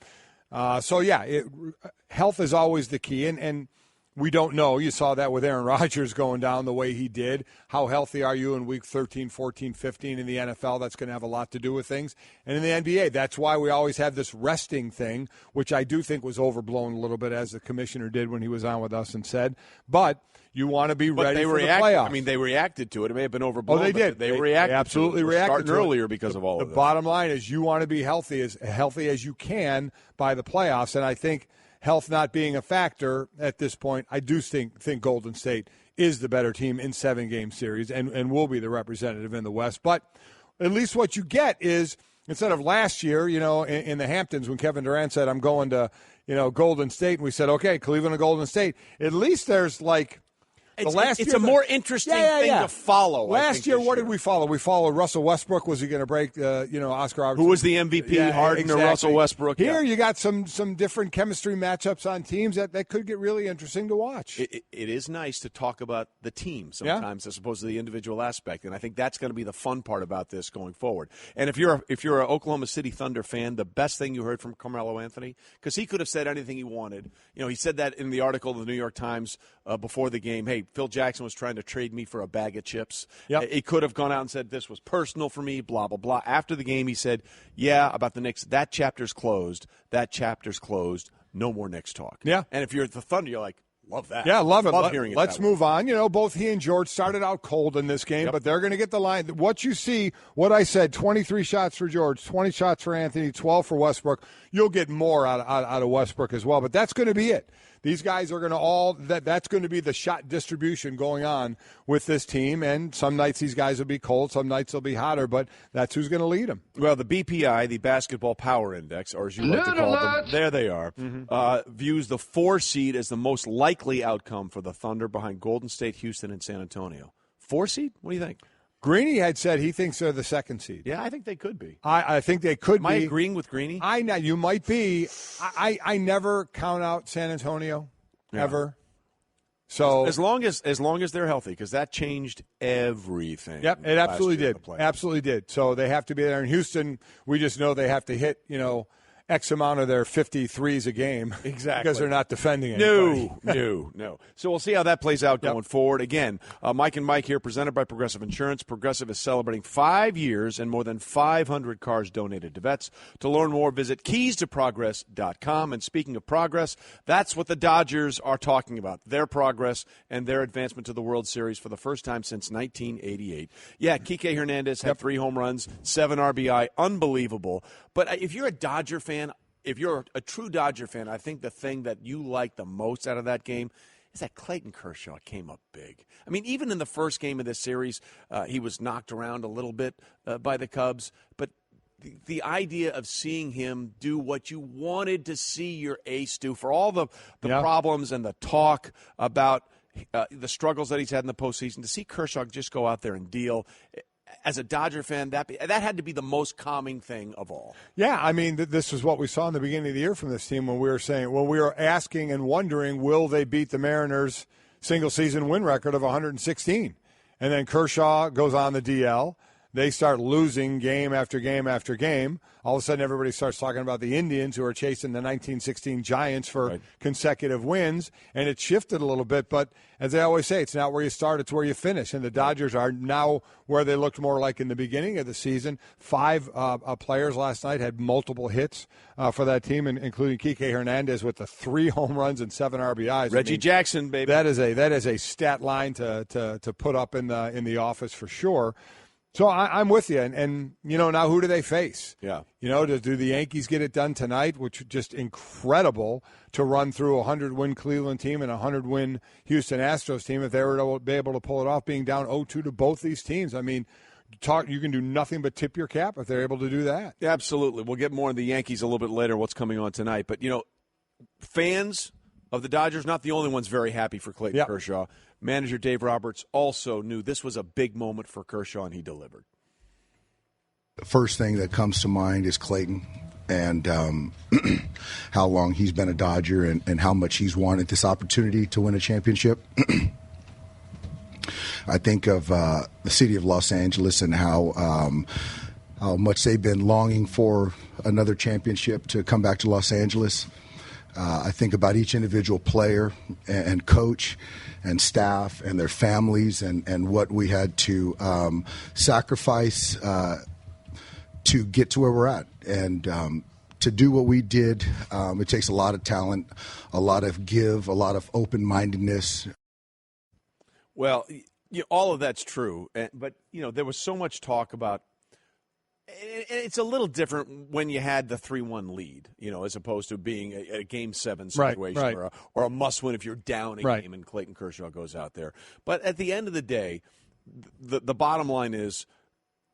Health is always the key, and we don't know. You saw that with Aaron Rodgers going down the way he did. How healthy are you in week 13, 14, 15 in the NFL? That's going to have a lot to do with things. And in the NBA, that's why we always have this resting thing, which I do think was overblown a little bit, as the commissioner did when he was on with us and said. But you want to be ready for the playoffs. I mean, they reacted to it. It may have been overblown. Oh, they did. They reacted. They absolutely to it. reacted starting earlier because of all of this. The bottom line is you want to be healthy as you can by the playoffs. And I think health not being a factor at this point, I do think Golden State is the better team in 7-game series and will be the representative in the West. But at least what you get is, instead of last year, in the Hamptons when Kevin Durant said, I'm going to, Golden State, and we said, okay, Cleveland and Golden State, at least there's like – it's a more interesting thing to follow. Last year, what did we follow? We followed Russell Westbrook. Was he going to break, Oscar Robertson? Who was the MVP, Harden or Russell Westbrook? Here you got some different chemistry matchups on teams that could get really interesting to watch. It is nice to talk about the team sometimes as opposed to the individual aspect, and I think that's going to be the fun part about this going forward. And if you're an Oklahoma City Thunder fan, the best thing you heard from Carmelo Anthony, because he could have said anything he wanted. He said that in the article in the New York Times before the game. Hey, Phil Jackson was trying to trade me for a bag of chips. Yep. He could have gone out and said this was personal for me, blah, blah, blah. After the game, he said, yeah, about the Knicks, that chapter's closed. That chapter's closed. No more Knicks talk. Yeah. And if you're at the Thunder, you're like, love that. Yeah, love it. Love hearing it. Let's move on. Both he and George started out cold in this game, but they're going to get the line. What you see, what I said, 23 shots for George, 20 shots for Anthony, 12 for Westbrook. You'll get more out of Westbrook as well, but that's going to be it. These guys are going to that's going to be the shot distribution going on with this team, and some nights these guys will be cold, some nights they'll be hotter, but that's who's going to lead them. Well, the BPI, the Basketball Power Index, or as you like to call them, there they are, views the 4 seed as the most likely outcome for the Thunder behind Golden State, Houston, and San Antonio. 4 seed? What do you think? Greeny had said he thinks they're the 2nd seed. Yeah, I think they could be. I think they could be. Am I agreeing with Greeny? You might be. I never count out San Antonio, ever. So as long as they're healthy, because that changed everything. Yep, it absolutely did. Absolutely did. So they have to be there. In Houston, we just know they have to hit, X amount of their 53s a game. Exactly. Because they're not defending anybody. No. So we'll see how that plays out going forward. Again, Mike and Mike here, presented by Progressive Insurance. Progressive is celebrating 5 years and more than 500 cars donated to vets. To learn more, visit keystoprogress.com. And speaking of progress, that's what the Dodgers are talking about, their progress and their advancement to the World Series for the first time since 1988. Yeah, Kike Hernandez had 3 home runs, 7 RBI, unbelievable. But if you're a Dodger fan, if you're a true Dodger fan, I think the thing that you like the most out of that game is that Clayton Kershaw came up big. I mean, even in the first game of this series, he was knocked around a little bit by the Cubs. But the idea of seeing him do what you wanted to see your ace do, for all the problems and the talk about the struggles that he's had in the postseason, to see Kershaw just go out there and deal. As a Dodger fan, that had to be the most calming thing of all. Yeah, I mean, this is what we saw in the beginning of the year from this team when we were asking and wondering, will they beat the Mariners' single-season win record of 116? And then Kershaw goes on the DL. They start losing game after game after game. All of a sudden, everybody starts talking about the Indians, who are chasing the 1916 Giants for consecutive wins, and it shifted a little bit. But as they always say, it's not where you start, it's where you finish. And the Dodgers are now where they looked more like in the beginning of the season. 5 players last night had multiple hits for that team, including Kike Hernandez with the 3 home runs and 7 RBIs. Reggie Jackson, baby. That is a stat line to put up in the office for sure. So I'm with you, and now who do they face? Yeah. Do the Yankees get it done tonight, which is just incredible to run through a 100-win Cleveland team and a 100-win Houston Astros team if they were to be able to pull it off, being down 0-2 to both these teams. I mean, you can do nothing but tip your cap if they're able to do that. Absolutely. We'll get more on the Yankees a little bit later, what's coming on tonight. But, fans of the Dodgers, not the only ones very happy for Clayton Kershaw. Manager Dave Roberts also knew this was a big moment for Kershaw, and he delivered. The first thing that comes to mind is Clayton and how long he's been a Dodger and how much he's wanted this opportunity to win a championship. I think of the city of Los Angeles and how much they've been longing for another championship to come back to Los Angeles. I think about each individual player and coach and staff and their families and what we had to sacrifice to get to where we're at. And to do what we did, it takes a lot of talent, a lot of give, a lot of open-mindedness. Well, all of that's true. But, there was so much talk about it's a little different when you had the 3-1 lead, as opposed to being a Game 7 situation right. Or a must-win if you're down a game and Clayton Kershaw goes out there. But at the end of the day, the bottom line is,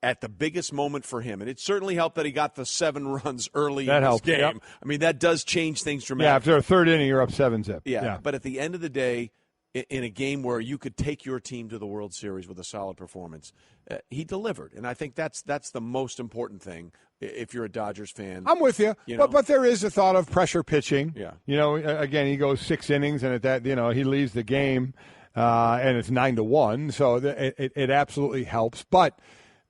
at the biggest moment for him, and it certainly helped that he got the 7 runs early in this game. Yep. I mean, that does change things dramatically. Yeah, after a third inning, you're up 7-zip. Yeah, but at the end of the day, in a game where you could take your team to the World Series with a solid performance, he delivered. And I think that's the most important thing if you're a Dodgers fan. I'm with you. But there is a thought of pressure pitching. Yeah. Again, he goes 6 innings, and at that, he leaves the game, and it's 9-1. So it absolutely helps. But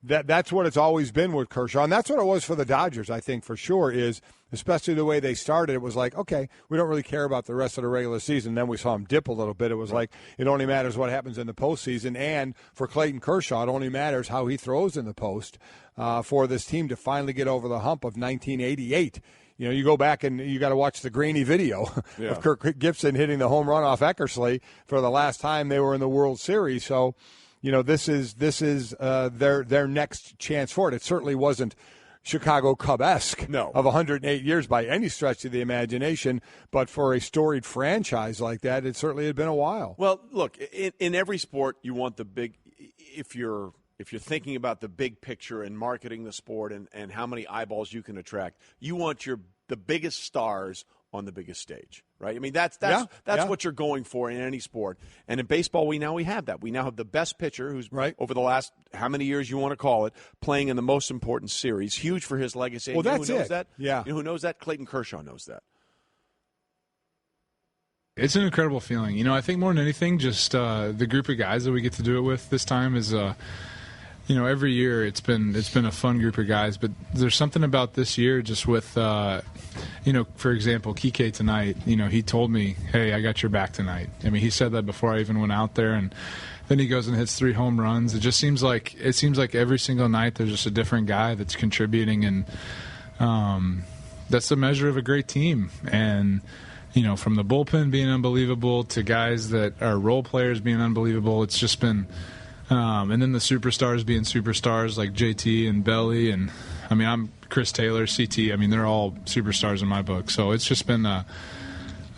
that's what it's always been with Kershaw, and that's what it was for the Dodgers, I think, for sure, is especially the way they started. It was like, okay, we don't really care about the rest of the regular season. Then we saw him dip a little bit. It was like it only matters what happens in the postseason, and for Clayton Kershaw, it only matters how he throws in the post for this team to finally get over the hump of 1988. You go back and you got to watch the grainy video of Kirk Gibson hitting the home run off Eckersley for the last time they were in the World Series. So, this is their next chance for it. It certainly wasn't Chicago Cub-esque of 108 years by any stretch of the imagination, but for a storied franchise like that, it certainly had been a while. Well, look, in every sport, you want the big. If you're thinking about the big picture and marketing the sport and how many eyeballs you can attract, you want the biggest stars on the biggest stage, right? I mean, that's what you're going for in any sport. And in baseball, we have that. We now have the best pitcher who's over the last how many years you want to call it, playing in the most important series. Huge for his legacy. Well, that's who knows it. That? Yeah. You know who knows that? Clayton Kershaw knows that. It's an incredible feeling. I think more than anything, just the group of guys that we get to do it with this time is every year it's been a fun group of guys, but there's something about this year just with, for example, Kike tonight, he told me, hey, I got your back tonight. I mean, he said that before I even went out there, and then he goes and hits 3 home runs. It just seems like every single night there's just a different guy that's contributing, and that's the measure of a great team. And from the bullpen being unbelievable to guys that are role players being unbelievable, it's just been and then the superstars being superstars like JT and Belly, and I'm Chris Taylor, CT. They're all superstars in my book. So it's just been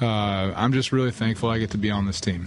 I'm just really thankful I get to be on this team.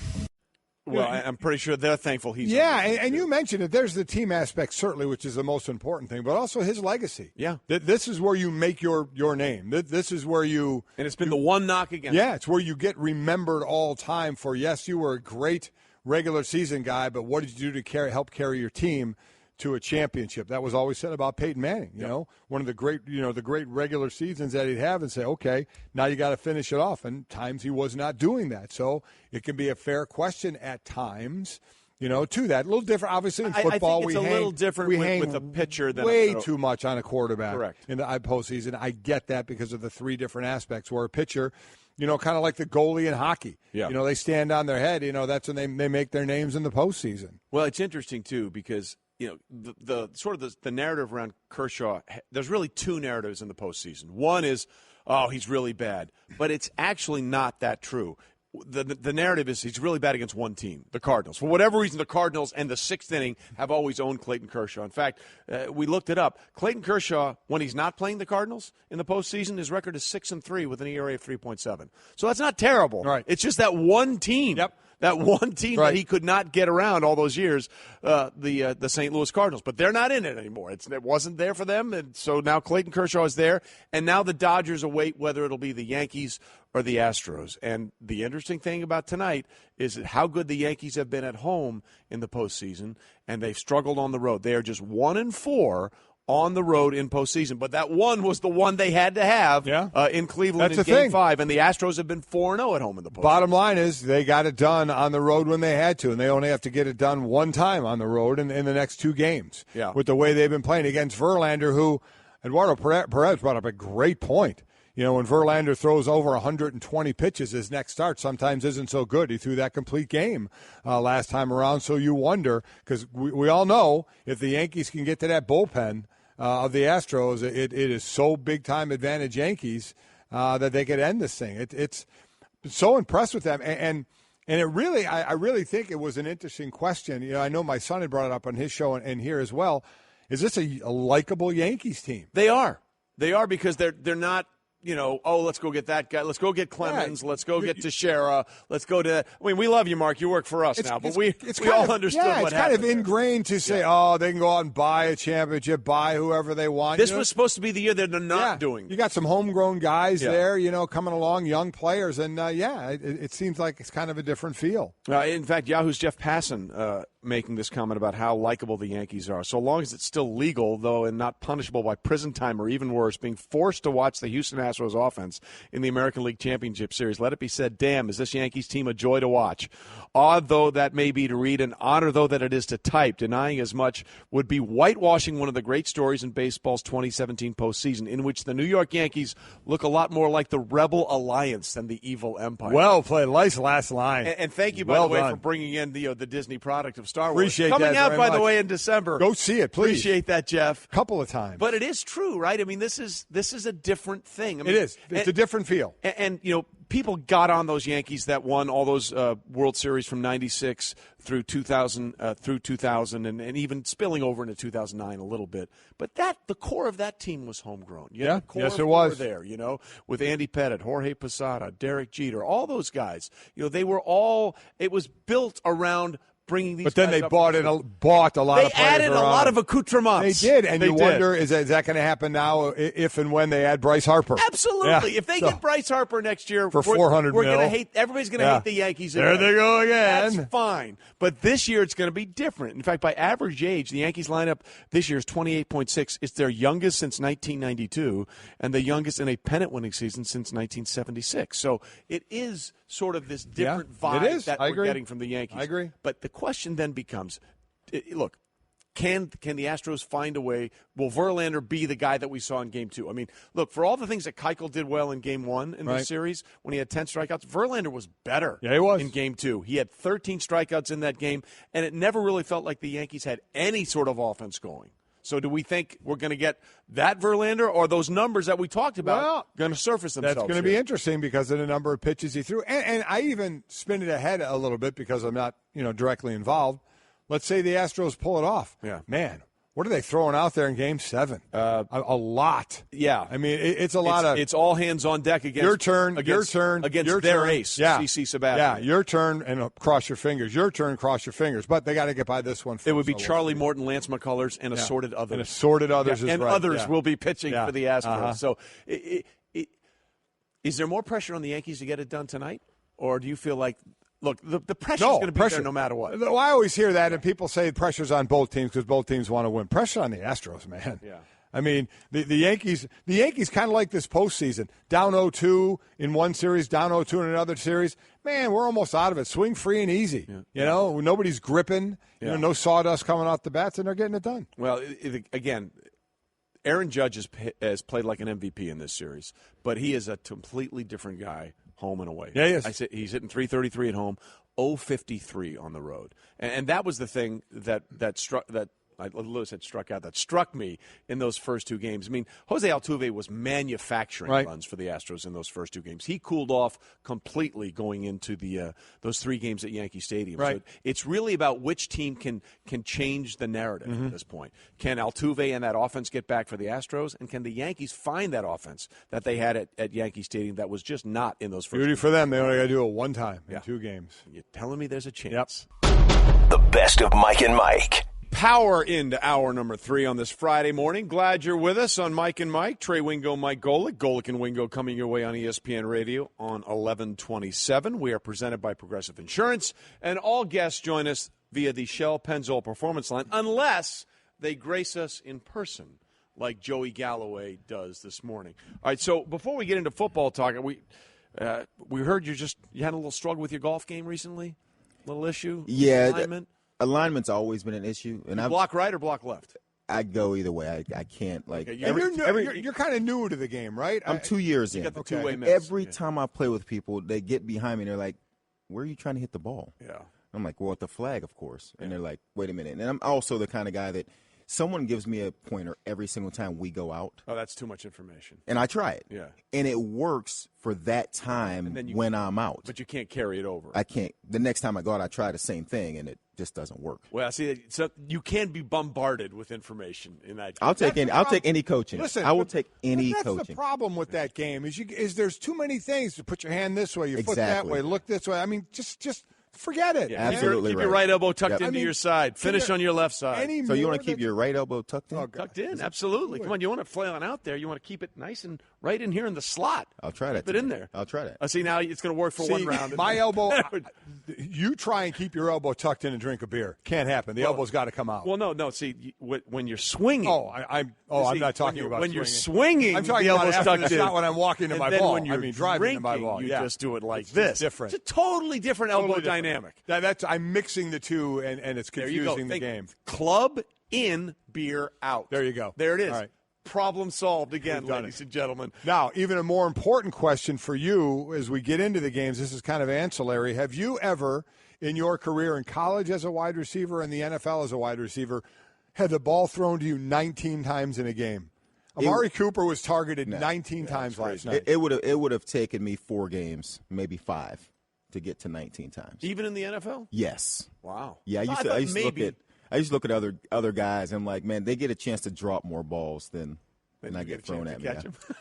Well, I'm pretty sure they're thankful he's and you mentioned it. There's the team aspect, certainly, which is the most important thing, but also his legacy. Yeah. This is where you make your name. This is where you... And it's been the one knock against him. It's where you get remembered all time for, yes, you were a great regular season guy, but what did you do to help carry your team to a championship? That was always said about Peyton Manning. You know, one of the great, the great regular seasons that he'd have, and say, okay, now you got to finish it off. And times he was not doing that, so it can be a fair question at times. To that, a little different. Obviously, in football, I think it's a little different with a pitcher than way too much on a quarterback. Correct. In the postseason, I get that because of the 3 different aspects. Where a pitcher, kind of like the goalie in hockey. Yeah. They stand on their head. That's when they make their names in the postseason. Well, it's interesting too because the sort of the narrative around Kershaw. There's really 2 narratives in the postseason. One is, oh, he's really bad, but it's actually not that true. The narrative is he's really bad against one team, the Cardinals. For whatever reason, the Cardinals and the 6th inning have always owned Clayton Kershaw. In fact, we looked it up. Clayton Kershaw, when he's not playing the Cardinals in the postseason, his record is 6-3 with an ERA of 3.7. So that's not terrible. Right. It's just that one team. Yep. That one team that he could not get around all those years, the St. Louis Cardinals. But they're not in it anymore. It wasn't there for them, and so now Clayton Kershaw is there, and now the Dodgers await whether it'll be the Yankees or the Astros. And the interesting thing about tonight is how good the Yankees have been at home in the postseason, and they've struggled on the road. They are just 1-4 on the road in postseason. But that one was the one they had to have in Cleveland in Game 5. And the Astros have been 4-0 at home in the postseason. Bottom line is they got it done on the road when they had to, and they only have to get it done one time on the road in the next 2 games with the way they've been playing against Verlander, who Eduardo Perez brought up a great point. You know, when Verlander throws over 120 pitches, his next start sometimes isn't so good. He threw that complete game last time around, so you wonder, because we all know if the Yankees can get to that bullpen of the Astros, it is so big-time advantage Yankees that they could end this thing. It's so impressed with them, and it really, I really think it was an interesting question. You know, I know my son had brought it up on his show and here as well. Is this a likable Yankees team? They are because they're not. You know, let's go get that guy. Let's go get Clemens. Let's go get Teixeira. Let's go to – I mean, we love you, Mark. You work for us now. But we all understood what happened. It's kind of ingrained to say, they can go out and buy a championship, buy whoever they want. This was supposed to be the year that they're not doing. You got some homegrown guys there, you know, coming along, young players. And, it seems like it's kind of a different feel. In fact, Yahoo's Jeff Passan making this comment about how likable the Yankees are. So long as it's still legal, though, and not punishable by prison time or even worse, being forced to watch the Houston Astros offense in the American League Championship Series, let it be said, damn, is this Yankees team a joy to watch? Odd though that may be to read, and odder though that it is to type, denying as much would be whitewashing one of the great stories in baseball's 2017 postseason, in which the New York Yankees look a lot more like the Rebel Alliance than the Evil Empire. Well played. Nice last line. And thank you, by the way, for bringing in the Disney product of Star Wars. Appreciate Coming that out, very by much. The way, in December. Go see it, please. Appreciate that, Jeff. Couple of times. But it is true, right? I mean, this is a different thing. I mean, it is. It's a different feel. And, you know, people got on those Yankees that won all those World Series from 96 through 2000, and even spilling over into 2009 a little bit. But the core of that team was homegrown. Yes, it was. There, you know, with Andy Pettitte, Jorge Posada, Derek Jeter, all those guys. You know, they were all – it was built around – bringing these. But then they bought a lot of players. They added a lot of accoutrements. They did, and you wonder, is that going to happen now if and when they add Bryce Harper? Absolutely. If they get Bryce Harper next year for $400 we're going to hate. Everybody's going to hate the Yankees. There they go again. That's fine. But this year it's going to be different. In fact, by average age, the Yankees lineup this year is 28.6. It's their youngest since 1992, and the youngest in a pennant-winning season since 1976. So it is sort of this different vibe that we're getting from the Yankees. I agree. But the question then becomes, look, can the Astros find a way? Will Verlander be the guy that we saw in Game 2? I mean, look, for all the things that Keuchel did well in Game 1 in this series, when he had 10 strikeouts, Verlander was better in Game 2. He had 13 strikeouts in that game, and it never really felt like the Yankees had any sort of offense going. So do we think we're going to get that Verlander, or those numbers that we talked about going to surface themselves? That's going to be interesting because of the number of pitches he threw. And I even spin it ahead a little bit because I'm not, directly involved. Let's say the Astros pull it off. Yeah. Man, what are they throwing out there in Game 7? A lot. Yeah. I mean, it's a lot of – It's all hands on deck against your turn against your their turn. ace, yeah. CC Sabathia. Yeah, your turn and cross your fingers. Your turn, cross your fingers. But they got to get by this one first. It would be Charlie Morton, Lance McCullers, and assorted others. And assorted others is and right. others will be pitching for the Astros. Uh-huh. So is there more pressure on the Yankees to get it done tonight? Or do you feel like – look, the pressure's going to be there no matter what. Well, I always hear that, and people say pressure's on both teams because both teams want to win. Pressure on the Astros, man. Yeah. I mean, the Yankees kind of like this postseason. Down 0-2 in one series, down 0-2 in another series. Man, we're almost out of it. Swing free and easy. Yeah. Nobody's gripping. Yeah. No sawdust coming off the bats, and they're getting it done. Well, again, Aaron Judge has played like an MVP in this series, but he is a completely different guy home and away. Yeah, he is. He's hitting .333 at home, .053 on the road, and that was the thing that struck me in those first two games. I mean, Jose Altuve was manufacturing runs for the Astros in those first two games. He cooled off completely going into those three games at Yankee Stadium. Right. So it's really about which team can change the narrative at this point. Can Altuve and that offense get back for the Astros, and can the Yankees find that offense that they had at Yankee Stadium that was just not in those first Beauty two for them. They only got to do it one time in 2 games. You're telling me there's a chance. The best of Mike and Mike. Power into hour number 3 on this Friday morning. Glad you're with us on Mike and Mike. Trey Wingo, Mike Golic. Golic and Wingo coming your way on ESPN Radio on 1127. We are presented by Progressive Insurance, and all guests join us via the Shell Pennzoil Performance Line, unless they grace us in person like Joey Galloway does this morning. All right, so before we get into football talk, we heard you had a little struggle with your golf game recently, little issue. Yeah, alignment's always been an issue. And I block right or block left. I go either way. I can't you're kind of new to the game, right? I'm 2 years in. Got the two-way mix. Every time I play with people, they get behind me and they're like, "Where are you trying to hit the ball?" Yeah. I'm like, "Well, at the flag, of course." And they're like, "Wait a minute." And I'm also the kind of guy that someone gives me a pointer every single time we go out. Oh, that's too much information. And I try it. Yeah. And it works for that time when I'm out. But you can't carry it over. I can't. The next time I go out, I try the same thing, and it just doesn't work. Well, see, so you can be bombarded with information in that game. I'll take any coaching. Listen, I will take any that's coaching. That's the problem with that game is there's too many things to put your hand this way, your foot that way, look this way. I mean, just forget it. Yeah, absolutely keep your right elbow tucked into your side. Finish on your left side. So you want to keep your right elbow tucked in? Oh, tucked in, absolutely. Come on, you want to flailing out there. You want to keep it nice and right in here in the slot. I'll try that. Keep it in there. I'll try that. See, now it's going to work for one round. My elbow, you try and keep your elbow tucked in and drink a beer. Can't happen. The elbow's got to come out. Well, no. See, when you're swinging. I'm not talking about when swinging. you're swinging. I'm talking the about elbow's after tucked the in. shot when I'm walking to my then ball. When you're driving to my drinking, ball. You just do it like it's this. Different. It's a totally different elbow dynamic. I'm mixing the two, and it's confusing the game. Club in, beer out. There you go. There it is. All right. Problem solved again, ladies and gentlemen. Now, even a more important question for you as we get into the games, this is kind of ancillary. Have you ever, in your career in college as a wide receiver and the NFL as a wide receiver, had the ball thrown to you 19 times in a game? Amari Cooper was targeted 19 times last night. It would have taken me 4 games, maybe 5, to get to 19 times. Even in the NFL? Yes. Wow. Yeah, I used to look at other guys, and I'm like, man, they get a chance to drop more balls than I get thrown at me.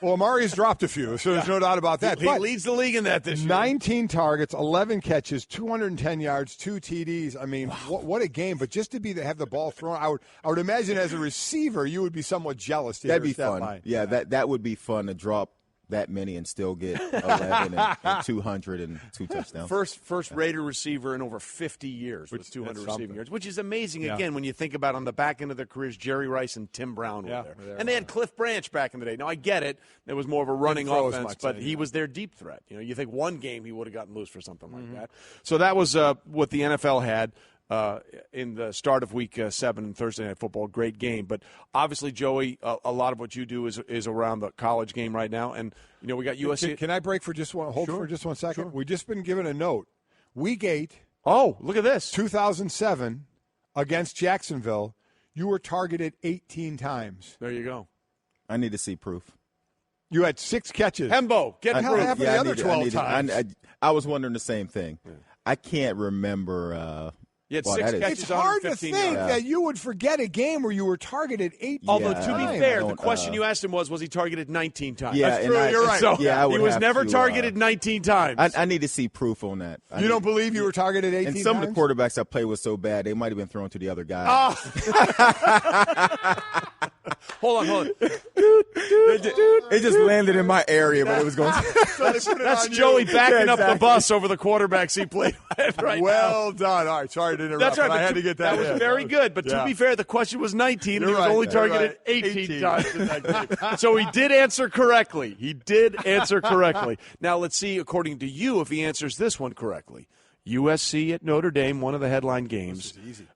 Well, Amari's dropped a few, so there's no doubt about that. He leads the league in that this year. 19 targets, 11 catches, 210 yards, 2 TDs. I mean, what a game! But just to have the ball thrown, I would imagine as a receiver, you would be somewhat jealous. That'd be fun. Yeah, that would be fun to drop that many and still get 11 and 200 and 2 touchdowns. First Raider receiver in over 50 years with 200 receiving yards, which is amazing, again, when you think about on the back end of their careers, Jerry Rice and Tim Brown were there. And they had Cliff Branch back in the day. Now, I get it. There was more of a running offense, but he was their deep threat. You think one game he would have gotten loose for something like that. So that was what the NFL had. In the start of Week 7 and Thursday Night Football, great game. But obviously, Joey, a lot of what you do is around the college game right now. And, we got USC. Can I break for just one? Hold for just 1 second. Sure. We've just been given a note. Week 8. Oh, look at this. 2007 against Jacksonville, you were targeted 18 times. There you go. I need to see proof. You had 6 catches. Hembo, get proof. Happened the other 12 times. I was wondering the same thing. Yeah. I can't remember. It's hard to think that you would forget a game where you were targeted 18 times. Although, to be fair, the question you asked him was he targeted 19 times? Yeah, that's true. You're right. So he was never targeted 19 times. I need to see proof on that. You don't believe you were targeted 18 times? And some of the quarterbacks I played with so bad, they might have been thrown to the other guy. Hold on. It just landed in my area, but it was going. That's Joey backing up the bus over the quarterbacks he played with right now. Done. All right, sorry to interrupt. That's right. But I had to get that. That was very good. But to be fair, the question was 19, and he was only targeted 18 times in that game. So he did answer correctly. Now let's see, according to you, if he answers this one correctly. USC at Notre Dame, one of the headline games. This is easy.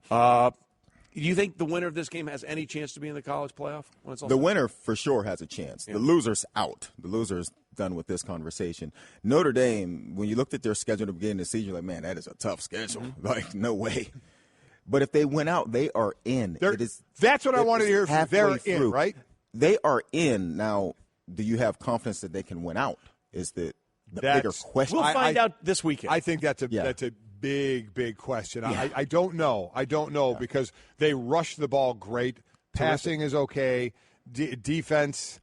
Do you think the winner of this game has any chance to be in the college playoff? The winner for sure has a chance. Yeah. The loser's out. The loser's done with this conversation. Notre Dame, when you looked at their schedule at the beginning of the season, you're like, man, that is a tough schedule. Mm-hmm. Like, no way. But if they win out, they are in. That's what I wanted to hear from you. They're in, right? They are in. Now, do you have confidence that they can win out is the bigger question. We'll find out this weekend. I think that's a big question. Yeah. I don't know because they rush the ball great. Passing is okay. Defense,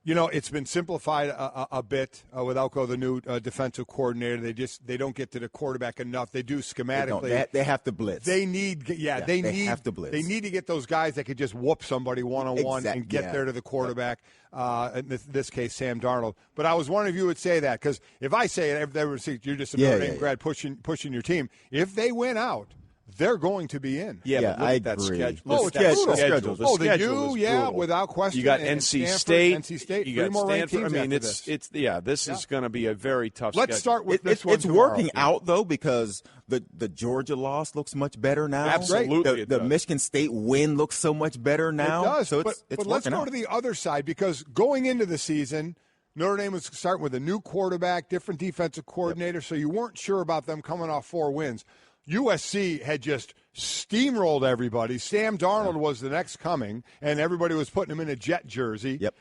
it's been simplified a bit with Elko, the new defensive coordinator. They don't get to the quarterback enough. They do schematically. They have to blitz. They need they have to blitz. They need to get those guys that could just whoop somebody one-on-one and get there to the quarterback. In this case, Sam Darnold. But I was wondering if you would say that, because if I say it, you're just a Notre Dame grad pushing your team. If they win out, they're going to be in. Yeah, but look I at that agree. schedule. Oh, it's brutal. The U, without question. You got and NC Stanford, State. You three got more ranked Stanford. teams I mean, after this is going to be a very tough. Let's schedule. start with this one. It's working out though, because the Georgia loss looks much better now. Absolutely, the Michigan State win looks so much better now. It does. So but let's go out. to the other side, because going into the season, Notre Dame was starting with a new quarterback, different defensive coordinator, so you weren't sure about them coming off 4 wins. USC had just steamrolled everybody. Sam Darnold was the next coming, and everybody was putting him in a Jet jersey. Yep.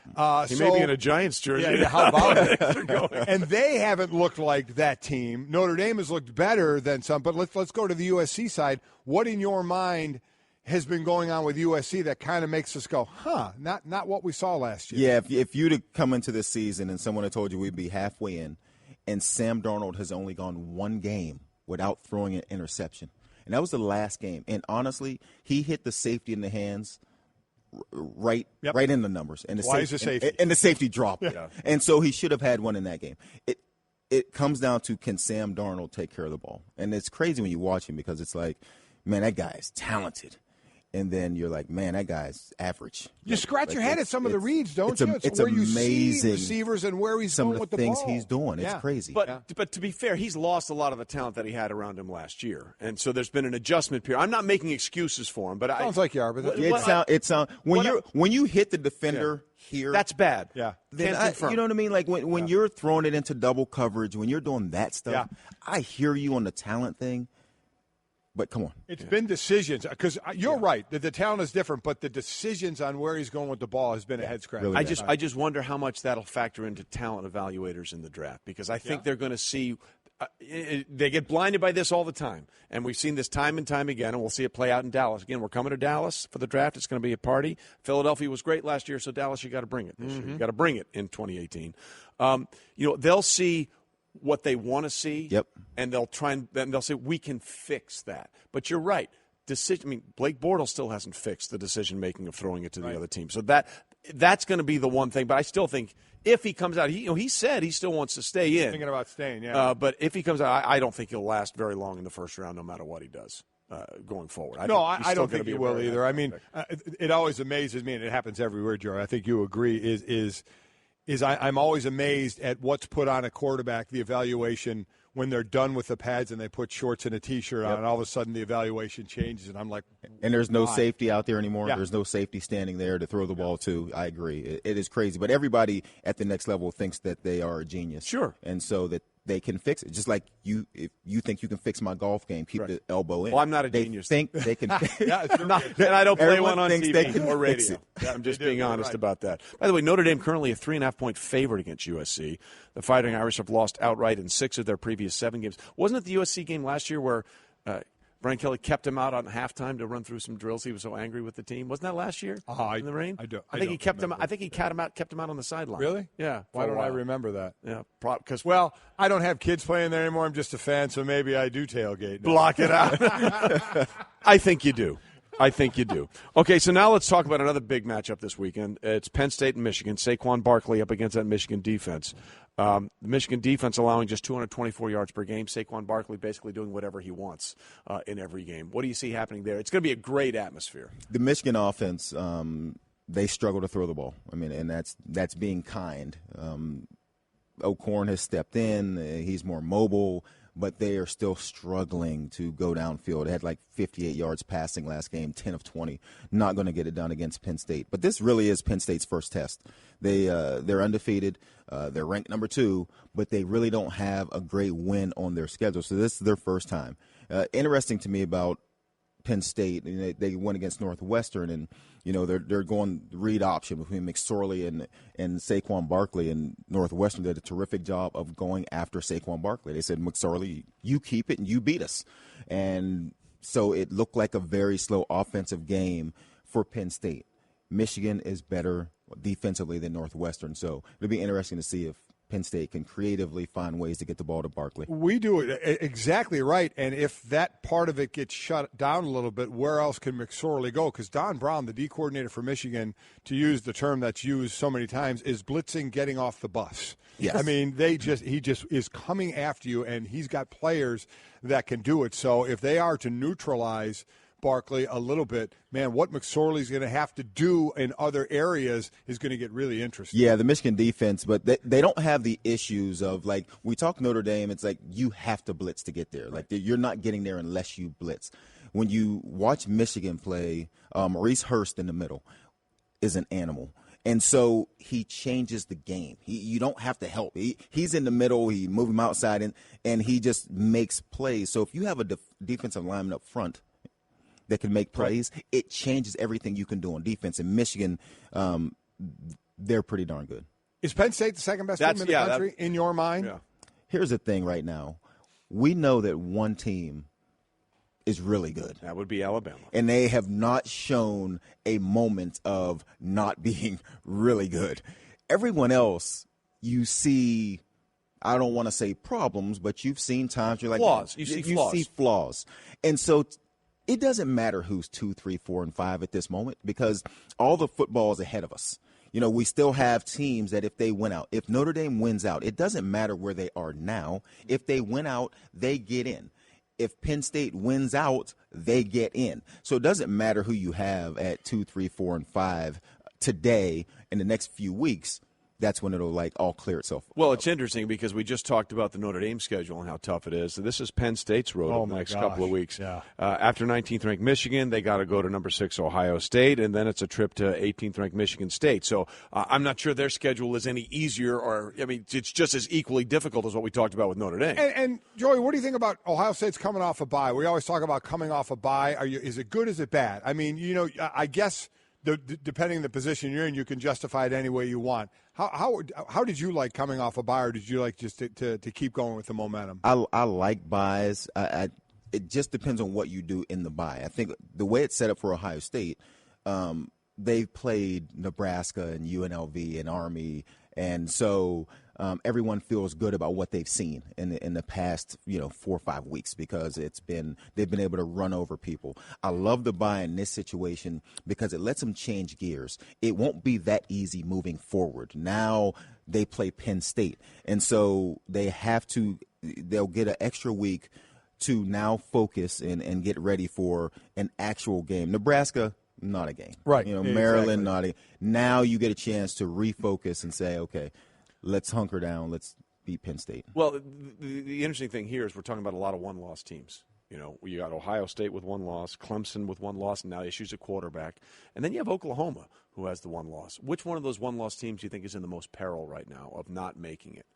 He may be in a Giants jersey. Yeah, how about it? And they haven't looked like that team. Notre Dame has looked better than some. But let's go to the USC side. What in your mind has been going on with USC that kind of makes us go, not what we saw last year? Yeah, if you'd have come into this season and someone had told you we'd be halfway in, and Sam Darnold has only gone 1 game without throwing an interception. And that was the last game. And honestly, he hit the safety in the hands right in the numbers. And the safety dropped. Yeah. And so he should have had one in that game. It comes down to, can Sam Darnold take care of the ball? And it's crazy when you watch him, because it's like, man, that guy is talented. And then you're like, man, that guy's average. You scratch your head at some of the reads, don't you? It's where amazing. You see receivers and where he's going with the ball. Some of the things he's doing. It's crazy. But to be fair, he's lost a lot of the talent that he had around him last year, and so there's been an adjustment period. I'm not making excuses for him, but sounds like you are. But when you hit the defender here, that's bad. Yeah, then you know what I mean. Like when you're throwing it into double coverage, when you're doing that stuff, I hear you on the talent thing. But come on. It's been decisions, because you're right that the talent is different, but the decisions on where he's going with the ball has been a head scratcher. Really I just wonder how much that'll factor into talent evaluators in the draft, because I think they're going to see they get blinded by this all the time, and we've seen this time and time again, and we'll see it play out in Dallas. Again, we're coming to Dallas for the draft. It's going to be a party. Philadelphia was great last year, so Dallas, you got to bring it this year. You got to bring it in 2018. They'll see what they want to see, and they'll say, we can fix that. But you're right. Blake Bortles still hasn't fixed the decision-making of throwing it to the other team. So that's going to be the one thing. But I still think if he comes out, he said he still wants to stay in. Thinking about staying, yeah. But if he comes out, I don't think he'll last very long in the first round, no matter what he does going forward. I don't think he will either. I mean, it always amazes me, and it happens everywhere, Joe. I think you agree, I'm always amazed at what's put on a quarterback, the evaluation, when they're done with the pads and they put shorts and a T-shirt on, and all of a sudden the evaluation changes, and I'm like, and there's no why? safety out there anymore. Yeah. There's no safety standing there to throw the ball to. I agree. It is crazy. But everybody at the next level thinks that they are a genius. Sure. And so that they can fix it. Just like if you think you can fix my golf game, keep the elbow in. Well, I'm not a genius. They think they can. And I don't play Everyone one on thinks TV they can or fix radio. it. I'm just being honest about that. By the way, Notre Dame currently a 3.5-point favorite against USC. The Fighting Irish have lost outright in 6 of their previous 7 games. Wasn't it the USC game last year where Brian Kelly kept him out on halftime to run through some drills? He was so angry with the team. Wasn't that last year in the rain? I think he kept him. I think he kept him out on the sideline. Really? Yeah. Why don't I remember that? Yeah. Because I don't have kids playing there anymore. I'm just a fan, so maybe I do tailgate now. Block it out. I think you do. Okay, so now let's talk about another big matchup this weekend. It's Penn State and Michigan. Saquon Barkley up against that Michigan defense. The Michigan defense allowing just 224 yards per game. Saquon Barkley basically doing whatever he wants in every game. What do you see happening there? It's going to be a great atmosphere. The Michigan offense, they struggle to throw the ball. I mean, and that's being kind. O'Korn has stepped in. He's more mobile. But they are still struggling to go downfield. They had like 58 yards passing last game, 10 of 20. Not going to get it done against Penn State. But this really is Penn State's first test. They're undefeated. They're ranked number 2, but they really don't have a great win on their schedule. So this is their first time. Interesting to me about Penn State, they went against Northwestern, and they're going read option between McSorley and Saquon Barkley, and Northwestern did a terrific job of going after Saquon Barkley. They said, McSorley, you keep it and you beat us. And so it looked like a very slow offensive game for Penn State. Michigan is better defensively than Northwestern, so it'll be interesting to see if Penn State can creatively find ways to get the ball to Barkley. We do it exactly right, and if that part of it gets shut down a little bit, where else can McSorley go? Because Don Brown, the D coordinator for Michigan, to use the term that's used so many times, is blitzing getting off the bus. Yes. I mean, he just is coming after you, and he's got players that can do it. So if they are to neutralize Barkley a little bit, man, what McSorley's going to have to do in other areas is going to get really interesting. Yeah, the Michigan defense, but they don't have the issues of, like, we talk Notre Dame, it's like you have to blitz to get there. Like, you're not getting there unless you blitz. When you watch Michigan play, Maurice Hurst in the middle is an animal. And so he changes the game. You don't have to help. He's in the middle. He move him outside, and he just makes plays. So if you have a defensive lineman up front that can make plays, it changes everything you can do on defense. And Michigan, they're pretty darn good. Is Penn State the second best team in the country in your mind? Yeah. Here's the thing right now. We know that one team is really good. That would be Alabama. And they have not shown a moment of not being really good. Everyone else, you see, I don't want to say problems, but you've seen times you're like, flaws. You see flaws. And so it doesn't matter who's 2, 3, 4, and 5 at this moment, because all the football is ahead of us. You know, we still have teams that if they win out, if Notre Dame wins out, it doesn't matter where they are now. If they win out, they get in. If Penn State wins out, they get in. So it doesn't matter who you have at 2, 3, 4, and 5 today. In the next few weeks, that's when it'll all clear itself. Well, it's interesting because we just talked about the Notre Dame schedule and how tough it is. This is Penn State's road over the next couple of weeks. Yeah. After 19th ranked Michigan, they got to go to number 6 Ohio State, and then it's a trip to 18th ranked Michigan State. So I'm not sure their schedule is any easier, it's just as equally difficult as what we talked about with Notre Dame. And Joey, what do you think about Ohio State's coming off a bye? We always talk about coming off a bye. Is it good? Is it bad? I mean, I guess depending on the position you're in, you can justify it any way you want. How did you like coming off a bye, or did you like just to keep going with the momentum? I like buys. It just depends on what you do in the bye. I think the way it's set up for Ohio State, they've played Nebraska and UNLV and Army, and so everyone feels good about what they've seen in the past 4 or 5 weeks, because they've been able to run over people. I love the bye in this situation because it lets them change gears. It won't be that easy moving forward. Now they play Penn State, and so they'll get an extra week to now focus and get ready for an actual game. Nebraska, not a game. Right. Maryland, not a. Now you get a chance to refocus and say, okay, let's hunker down. Let's beat Penn State. Well, the interesting thing here is we're talking about a lot of one-loss teams. You got Ohio State with 1 loss, Clemson with 1 loss, and now issues a quarterback. And then you have Oklahoma, who has the 1 loss. Which one of those one-loss teams do you think is in the most peril right now of not making it?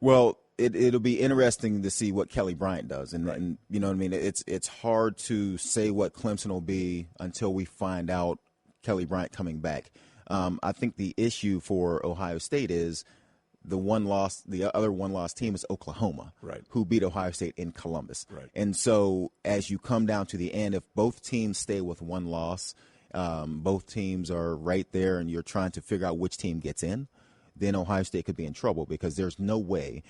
Well, it'll be interesting to see what Kelly Bryant does. And you know what I mean? It's hard to say what Clemson will be until we find out Kelly Bryant coming back. I think the issue for Ohio State is the other one-loss team is Oklahoma, right, who beat Ohio State in Columbus. Right. And so as you come down to the end, if both teams stay with 1 loss, both teams are right there and you're trying to figure out which team gets in, then Ohio State could be in trouble, because there's no way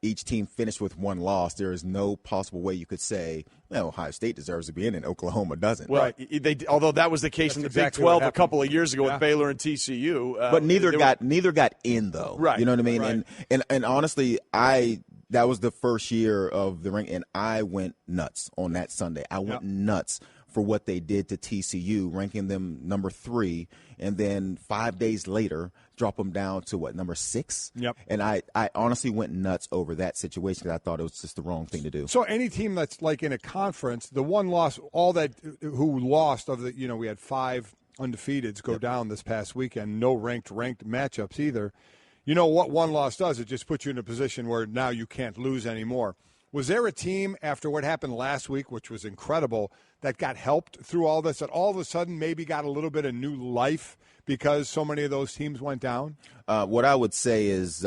each team finish with 1 loss. There is no possible way you could say, well, Ohio State deserves to be in and Oklahoma doesn't. Well, although that was the case in the Big 12 a couple of years ago with Baylor and TCU. But neither got in, though. Right. You know what I mean? Right. And honestly, that was the first year of the ring, and I went nuts on that Sunday. I went nuts for what they did to TCU, ranking them number 3, and then 5 days later drop them down to number 6. Yep. And I honestly went nuts over that situation, because I thought it was just the wrong thing to do. So any team that's like in a conference, the 1 loss, all that who lost of the, we had 5 undefeateds go down this past weekend, no ranked matchups either. You know what 1 loss does? It just puts you in a position where now you can't lose anymore. Was there a team after what happened last week, which was incredible, that got helped through all this, that all of a sudden maybe got a little bit of new life because so many of those teams went down? What I would say is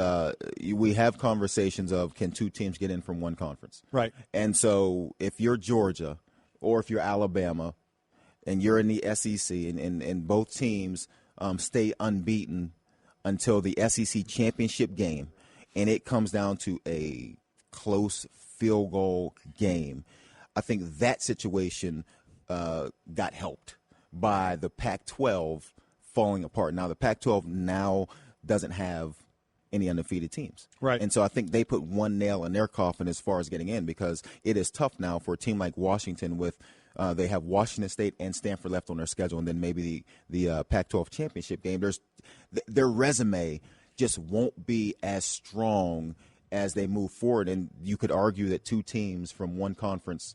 we have conversations of, can 2 teams get in from 1 conference? Right. And so if you're Georgia or if you're Alabama and you're in the SEC and both teams stay unbeaten until the SEC championship game, and it comes down to a close field goal game, I think that situation got helped by the Pac-12 falling apart. Now, the Pac-12 now doesn't have any undefeated teams. Right. And so I think they put one nail in their coffin as far as getting in, because it is tough now for a team like Washington with they have Washington State and Stanford left on their schedule, and then maybe the Pac-12 championship game. Their resume just won't be as strong as they move forward, and you could argue that two teams from one conference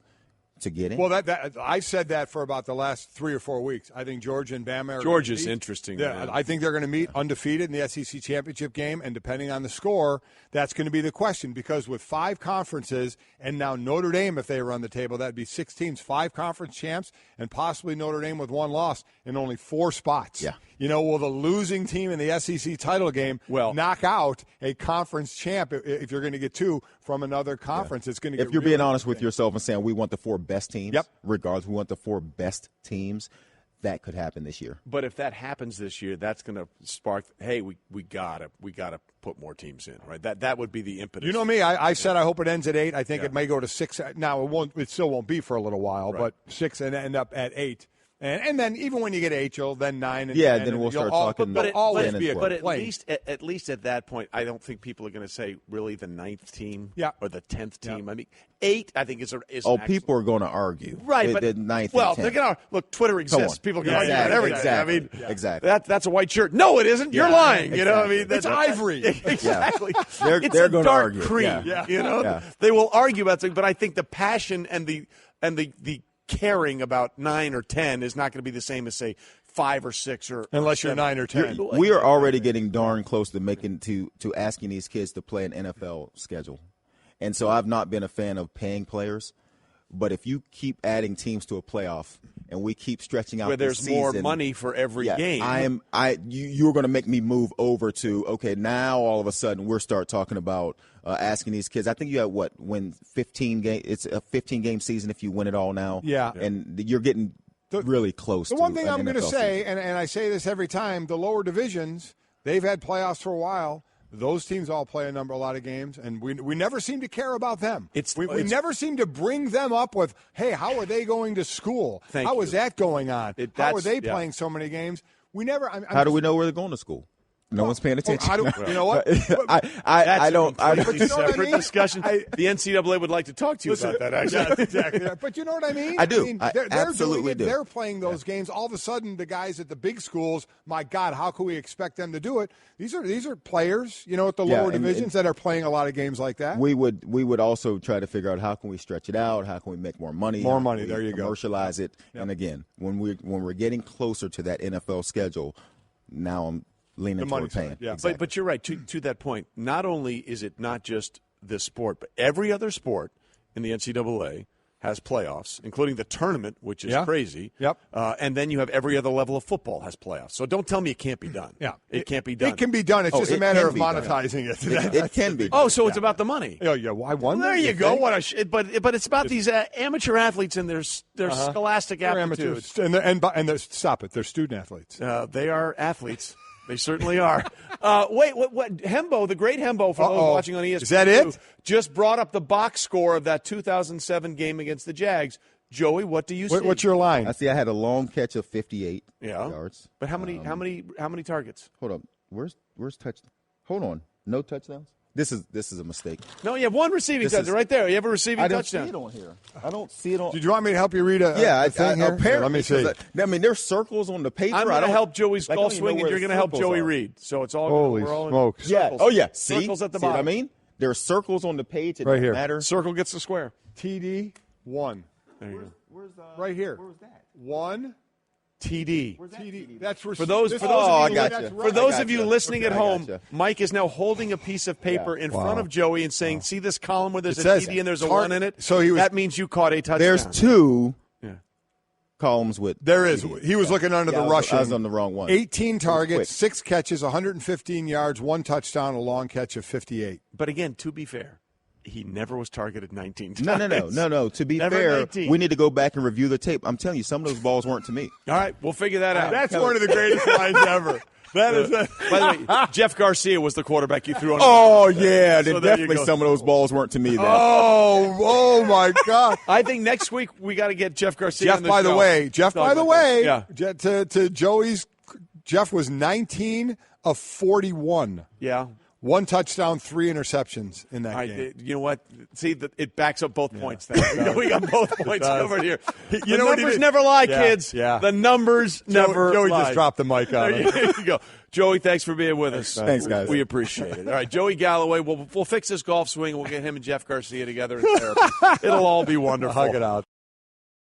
to get in. Well, that I said that for about the last 3 or 4 weeks. I think Georgia and Bama are Georgia's interesting. Yeah, I think they're going to meet undefeated in the SEC championship game, and depending on the score, that's going to be the question, because with 5 conferences and now Notre Dame, if they were on the table, that'd be 6 teams, 5 conference champs, and possibly Notre Dame with 1 loss in only 4 spots. Yeah. Will the losing team in the SEC title game knock out a conference champ if you're going to get 2 from another conference? It's going to get if you're really being honest with yourself and saying we want the 4 best teams, Yep. regardless, we want the 4 best teams, that could happen this year. But if that happens this year, that's going to spark. Hey, we gotta put more teams in, right? That would be the impetus. You know me. I said I hope it ends at 8. I think it may go to 6. Now it still won't be for a little while, but 6 and end up at 8. And then even when you get 8, you'll then 9 and 10. Then we'll start talking. But always be a but complaint. at least at that point, I don't think people are going to say really the 9th team or the 10th team. I mean, 8 I think is people are going to argue, right? But The 9th. Well, and 10th. they're going to look. Twitter exists. People can argue about everything. Exactly. I mean, exactly. That's a white shirt. No, it isn't. You're lying. You know. I mean, it's ivory. Exactly. They're it's a going dark to argue. cream. Yeah. You know, they will argue about things, but I think the passion and the caring about 9 or 10 is not going to be the same as, say, 5 or 6 or unless you're 7. 9 or 10. We are already getting darn close to asking these kids to play an NFL schedule. And so I've not been a fan of paying players, but if you keep adding teams to a playoff and we keep stretching out where there's season, more money for every game. You're going to make me move over to, okay, now all of a sudden we'll start talking about asking these kids. I think you had win 15 game. It's a 15-game season if you win it all now. Yeah. And you're getting really close to the one thing I'm going to NFL say, season. and I say this every time, the lower divisions, they've had playoffs for a while. Those teams all play a lot of games, and we never seem to care about them. We never seem to bring them up with, hey, how are they going to school? How is that going on? How are they playing so many games? We never. How do we know where they're going to school? No one's paying attention. You know what? I don't. Completely separate discussion. The NCAA would like to talk to you about that. Actually, yeah, exactly. But you know what I mean? I do. They're absolutely do. They're playing those games. All of a sudden, the guys at the big schools, my God, how can we expect them to do it? These are players, at the lower divisions that are playing a lot of games like that. We would also try to figure out how can we stretch it out? How can we make more money? More money. There you go. Commercialize it. Yep. And again, when we're getting closer to that NFL schedule, now I'm leaning toward paying. Yeah. Exactly. But you're right. To that point, not only is it not just this sport, but every other sport in the NCAA has playoffs, including the tournament, which is crazy. Yep. And then you have every other level of football has playoffs. So don't tell me it can't be done. Yeah. It can't be done. It can be done. It's just a matter of monetizing it. It can be. Oh, so it's about the money. Oh, yeah. Well, I wonder. There you go. But it's about these amateur athletes and their scholastic aptitudes. And stop it. They're student athletes. They are athletes. They certainly are. Wait, what? Hembo, the great Hembo, for those watching on ESPN, is that it? Just brought up the box score of that 2007 game against the Jags. Joey, what do you see? What's your line? I see. I had a long catch of 58 yards. But how many targets? Hold up. Where's touchdown? Hold on. No touchdowns. This is a mistake. No, you have one receiving touchdown right there. You have a receiving touchdown. I don't see it on here. I don't see it on. Did you want me to help you read a thing here? Apparently. Let me see. I mean, there's circles on the paper. I'm going to help Joey's golf swing, and you're going to help Joey read. So it's all holy smokes. Yeah. Oh, yeah. Circles at the see bottom. what I mean? There are circles on the page. It right doesn't here. matter. Circle gets the square. TD 1. There you go. Where's right here. Where was that? 1. TD. TD. That's for those of you listening at home, Mike is now holding a piece of paper in front of Joey and saying, "See this column where there's a TD and there's a 1 in it? So that means you caught a touchdown." There's 2 columns with. There is. He was looking under the rushing. I was on the wrong one. 18 targets, 6 catches, 115 yards, 1 touchdown, a long catch of 58. But again, to be fair, He never was targeted 19 times. No. To be Never fair, 19. we need to go back and review the tape. I'm telling you, some of those balls weren't to me. All right, we'll figure that out. That's one of the greatest lines ever. That is. By the way, Jeff Garcia was the quarterback you threw on. Oh, yeah. So Definitely some of those balls weren't to me then. Oh, my God. I think next week we got to get Jeff Garcia Jeff, on the by show. the way, Yeah. to Joey's, Jeff was 19 of 41. Yeah. 1 touchdown, 3 interceptions in that game. You know what? See, it backs up both points. Then. We got both points covered here. You know, numbers never lie, Yeah, kids. yeah. The numbers never Joey lie. just dropped the mic on him. There you go. Joey, thanks for being with us. Thanks, guys. We appreciate it. All right, Joey Galloway, we'll fix this golf swing. We'll get him and Jeff Garcia together in therapy. It'll all be wonderful. Hug it out.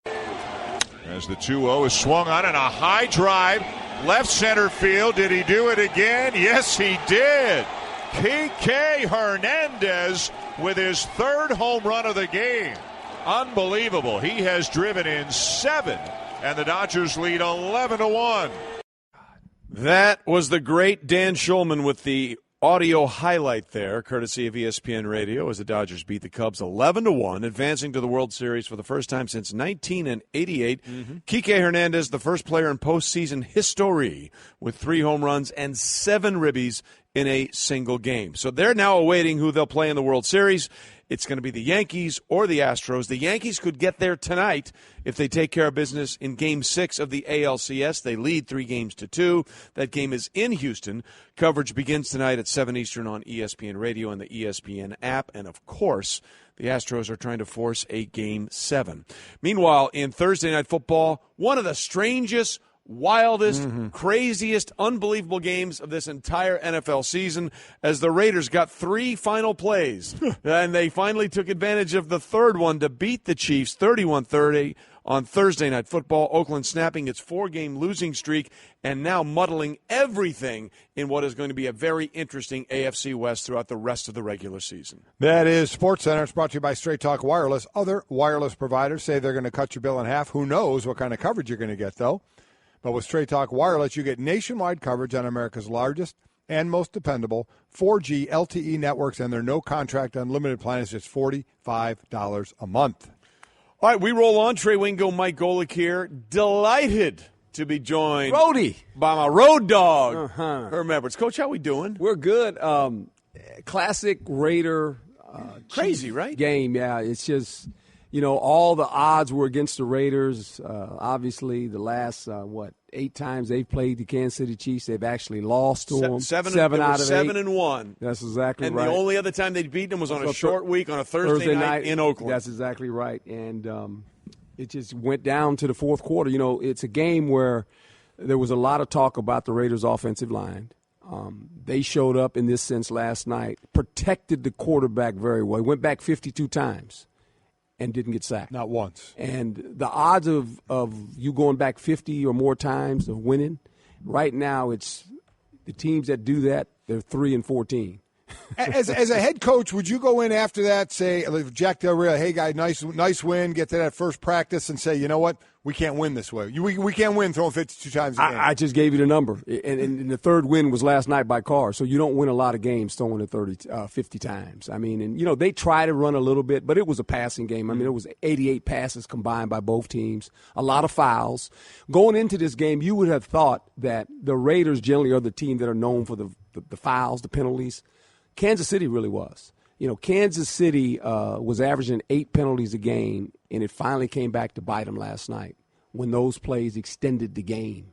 As the 2-0 is swung on and a high drive, left center field. Did he do it again? Yes, he did. Kike Hernandez with his 3rd home run of the game. Unbelievable. He has driven in 7, and the Dodgers lead 11-1. That was the great Dan Schulman with the audio highlight there, courtesy of ESPN Radio, as the Dodgers beat the Cubs 11-1, advancing to the World Series for the first time since 1988. Kike Hernandez, the first player in postseason history with 3 home runs and 7 ribbies in a single game. So they're now awaiting who they'll play in the World Series. It's going to be the Yankees or the Astros. The Yankees could get there tonight if they take care of business in Game 6 of the ALCS. They lead 3-2. That game is in Houston. Coverage begins tonight at 7 Eastern on ESPN Radio and the ESPN app. And, of course, the Astros are trying to force a Game 7. Meanwhile, in Thursday Night Football, one of the strangest, wildest, craziest, unbelievable games of this entire NFL season, as the Raiders got 3 final plays. And they finally took advantage of the 3rd one to beat the Chiefs 31-30 on Thursday Night Football. Oakland snapping its 4-game losing streak and now muddling everything in what is going to be a very interesting AFC West throughout the rest of the regular season. That is SportsCenter. It's brought to you by Straight Talk Wireless. Other wireless providers say they're going to cut your bill in half. Who knows what kind of coverage you're going to get, though. But with Straight Talk Wireless, you get nationwide coverage on America's largest and most dependable 4G LTE networks, and their no-contract unlimited plan is just $45 a month. All right, we roll on. Trey Wingo, Mike Golic here. Delighted to be joined by my road dog, Herm Edwards. Coach, how we doing? We're good. Classic Raider crazy, right? Game, yeah. It's just, all the odds were against the Raiders. Obviously, the last, 8 times they've played the Kansas City Chiefs, they've actually lost to them. 7 out of 8. 7-1. That's exactly and right. And the only other time they'd beaten them was on a short week on a Thursday night in Oakland. That's exactly right. And it just went down to the 4th quarter. It's a game where there was a lot of talk about the Raiders' offensive line. They showed up in this sense last night, protected the quarterback very well. He went back 52 times and didn't get sacked. Not once. And the odds of you going back 50 or more times of winning, right now it's the teams that do that, they're 3-14. As a head coach, would you go in after that, say, Jack Del Rio, hey, guy, nice win, get to that first practice and say, you know what, we can't win this way. We can't win throwing 52 times a game. I just gave you the number. And the 3rd win was last night by car, so you don't win a lot of games throwing it 50 times. I mean, they try to run a little bit, but it was a passing game. I mean, it was 88 passes combined by both teams, a lot of fouls. Going into this game, you would have thought that the Raiders generally are the team that are known for the fouls, the penalties. Kansas City really was. Kansas City was averaging 8 penalties a game, and it finally came back to bite them last night when those plays extended the game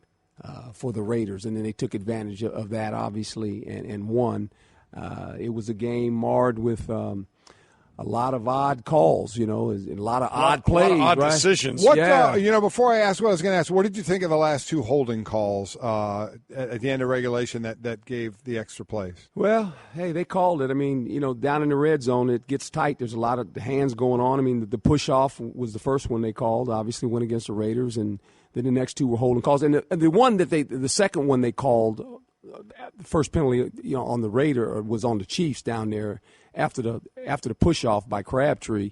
for the Raiders. And then they took advantage of that, obviously, and won. It was a game marred with a lot of odd calls, a lot of odd plays. A lot of odd decisions. Before I ask what I was going to ask, what did you think of the last 2 holding calls at the end of regulation that gave the extra plays? Well, hey, they called it. I mean, down in the red zone, it gets tight. There's a lot of hands going on. I mean, the push-off was the first one they called, obviously went against the Raiders, and then the next 2 were holding calls. And the second one they called, the first penalty, on the Raider was on the Chiefs down there after the push-off by Crabtree.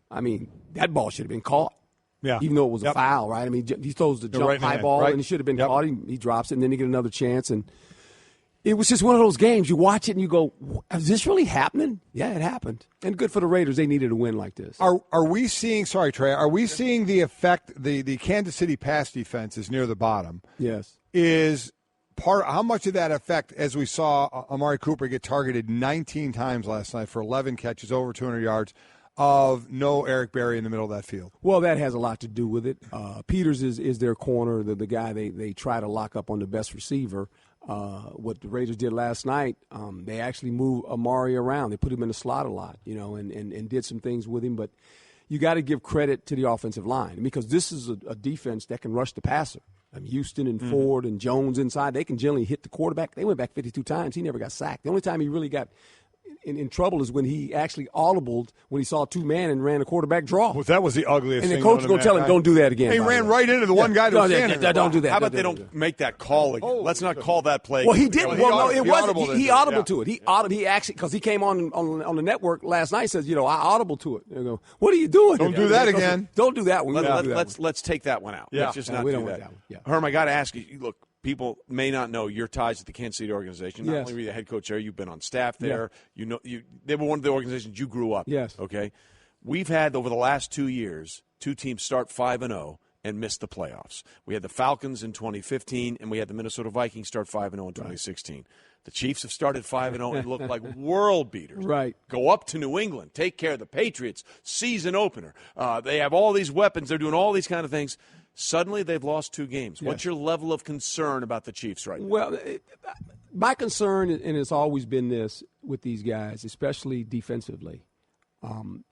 I mean, that ball should have been caught. Yeah. Even though it was a foul, right? I mean, he throws the jump high ball, and he should have been caught. He drops it, and then he get another chance. And It was just one of those games. You watch it and you go, is this really happening? Yeah, it happened. And good for the Raiders. They needed a win like this. Are we seeing, sorry, Trey, are we seeing the effect, the Kansas City pass defense is near the bottom? Yes. Is how much of that effect, as we saw Amari Cooper get targeted 19 times last night for 11 catches, over 200 yards, of no Eric Berry in the middle of that field? Well, that has a lot to do with it. Peters is their corner, the guy they try to lock up on the best receiver. What the Raiders did last night, they actually moved Amari around. They put him in the slot a lot, and did some things with him. But you got to give credit to the offensive line because this is a defense that can rush the passer. Houston and Ford and Jones inside, they can generally hit the quarterback. They went back 52 times. He never got sacked. The only time he really got in trouble is when he actually audibled when he saw two man and ran a quarterback draw. Well, that was the ugliest thing. And the coach is going to tell him, don't do that again. He ran right into the one guy that was standing there. Don't do that. How about they don't make that call again? Let's not call that play. Well, he did. Well, no, it wasn't. He audible to it. He actually, because he came on the network last night, says, I audible to it. They go, what are you doing? Don't do that again. Don't do that one. Let's take that one out. Yeah. Let's just not do that. Herm, I got to ask you, look, people may not know your ties to the Kansas City organization. Not only were you the head coach there, you've been on staff there. Yeah. They were one of the organizations you grew up. Yes. Okay. We've had over the last 2 years, two teams start 5-0 and miss the playoffs. We had the Falcons in 2015, and we had the Minnesota Vikings start 5-0 in 2016. Right. The Chiefs have started 5-0 and look like world beaters. Right. Go up to New England, take care of the Patriots, season opener. They have all these weapons. They're doing all these kind of things. Suddenly, they've lost 2 games. Yes. What's your level of concern about the Chiefs right now? Well, my concern, and it's always been this with these guys, especially defensively,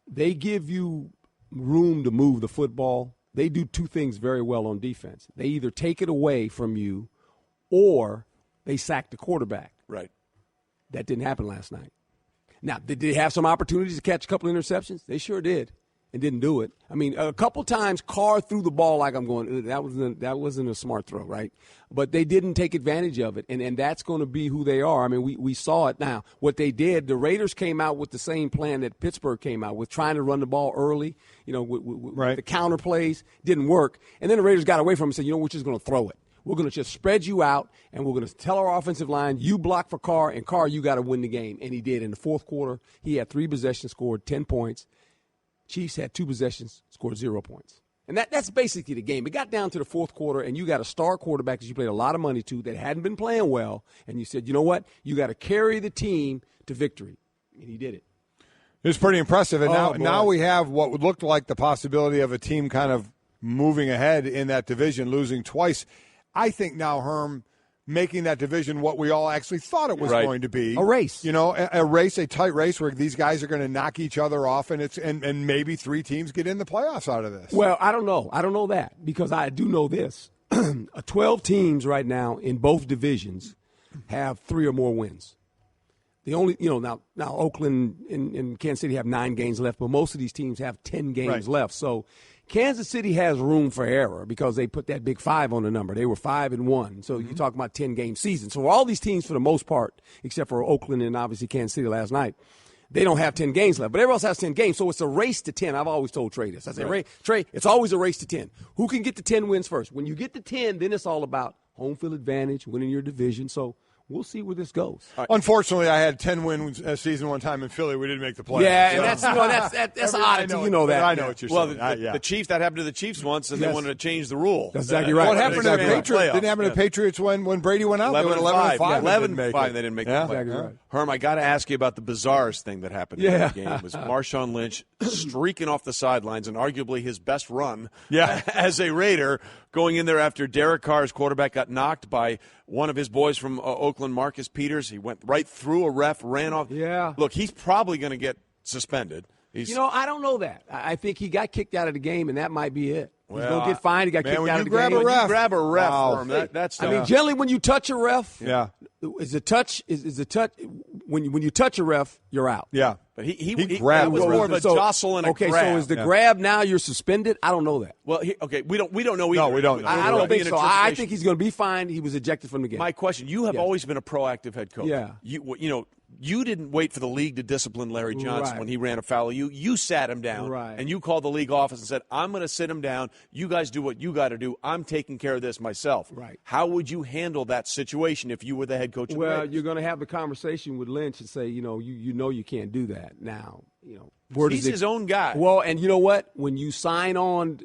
they give you room to move the football. They do 2 things very well on defense. They either take it away from you or they sack the quarterback. Right. That didn't happen last night. Now, did they have some opportunities to catch a couple interceptions? They sure did. And didn't do it. I mean, a couple times Carr threw the ball like I'm going, that wasn't a smart throw, right? But they didn't take advantage of it, and that's going to be who they are. I mean, we saw it now. What they did, the Raiders came out with the same plan that Pittsburgh came out with, trying to run the ball early, with the counter plays. Didn't work. And then the Raiders got away from it and said, we're just going to throw it. We're going to just spread you out, and we're going to tell our offensive line, you block for Carr, and Carr, you got to win the game. And he did. In the fourth quarter, he had 3 possessions, scored 10 points. Chiefs had 2 possessions, scored 0 points. And that's basically the game. It got down to the fourth quarter, and you got a star quarterback that you played a lot of money to that hadn't been playing well, and you said, you know what? You got to carry the team to victory. And he did it. It was pretty impressive. And now we have what would look like the possibility of a team kind of moving ahead in that division, losing twice. I think now, Herm, making that division what we all actually thought it was going to be. A race. A race, a tight race where these guys are going to knock each other off, and maybe 3 teams get in the playoffs out of this. Well, I don't know. I don't know that because I do know this. 12 teams right now in both divisions have 3 or more wins. The only, now Oakland and Kansas City have 9 games left, but most of these teams have 10 games left. So Kansas City has room for error because they put that big 5 on the number. They were 5-1. So you're talking about 10-game season. So all these teams, for the most part, except for Oakland and obviously Kansas City last night, they don't have 10 games left. But everyone else has 10 games. So it's a race to 10. I've always told Trey this. I say, Trey, it's always a race to 10. Who can get to 10 wins first? When you get to 10, then it's all about home field advantage, winning your division. So we'll see where this goes. Unfortunately, I had 10 wins a season one time in Philly. We didn't make the playoffs. Yeah, and that's an oddity. You know that. I know what you're saying. Well, the Chiefs, that happened to the Chiefs once, and they wanted to change the rule. That's exactly right. What happened to the Patriots? Didn't happen to the Patriots when Brady went out? 11-5. 11-5. They didn't make the playoffs. Exactly right. Herm, I got to ask you about the bizarrest thing that happened in that game. It was Marshawn Lynch streaking off the sidelines and arguably his best run as a Raider, going in there after Derek Carr's quarterback got knocked by one of his boys from Oakland, Marcus Peters. He went right through a ref, ran off. Yeah. Look, he's probably going to get suspended. I don't know that. I think he got kicked out of the game, and that might be it. He's going to get fined. He got kicked out of the game. When you grab a ref, Herm, that's I mean, generally when you touch a ref, is a touch when you touch a ref, you're out. Yeah. But he grabbed. It was more of a jostle and a grab. So is the grab now you're suspended? I don't know that. Well, we don't know either. No, we don't know. I don't think so. I think he's going to be fined. He was ejected from the game. My question: you have always been a proactive head coach. Yeah. You didn't wait for the league to discipline Larry Johnson when he ran afoul of you. You sat him down, and you called the league office and said, I'm going to sit him down. You guys do what you got to do. I'm taking care of this myself. Right. How would you handle that situation if you were the head coach of the Raiders? Well, you're going to have the conversation with Lynch and say, you can't do that. Now, he's his own guy. Well, and you know what? When you sign on,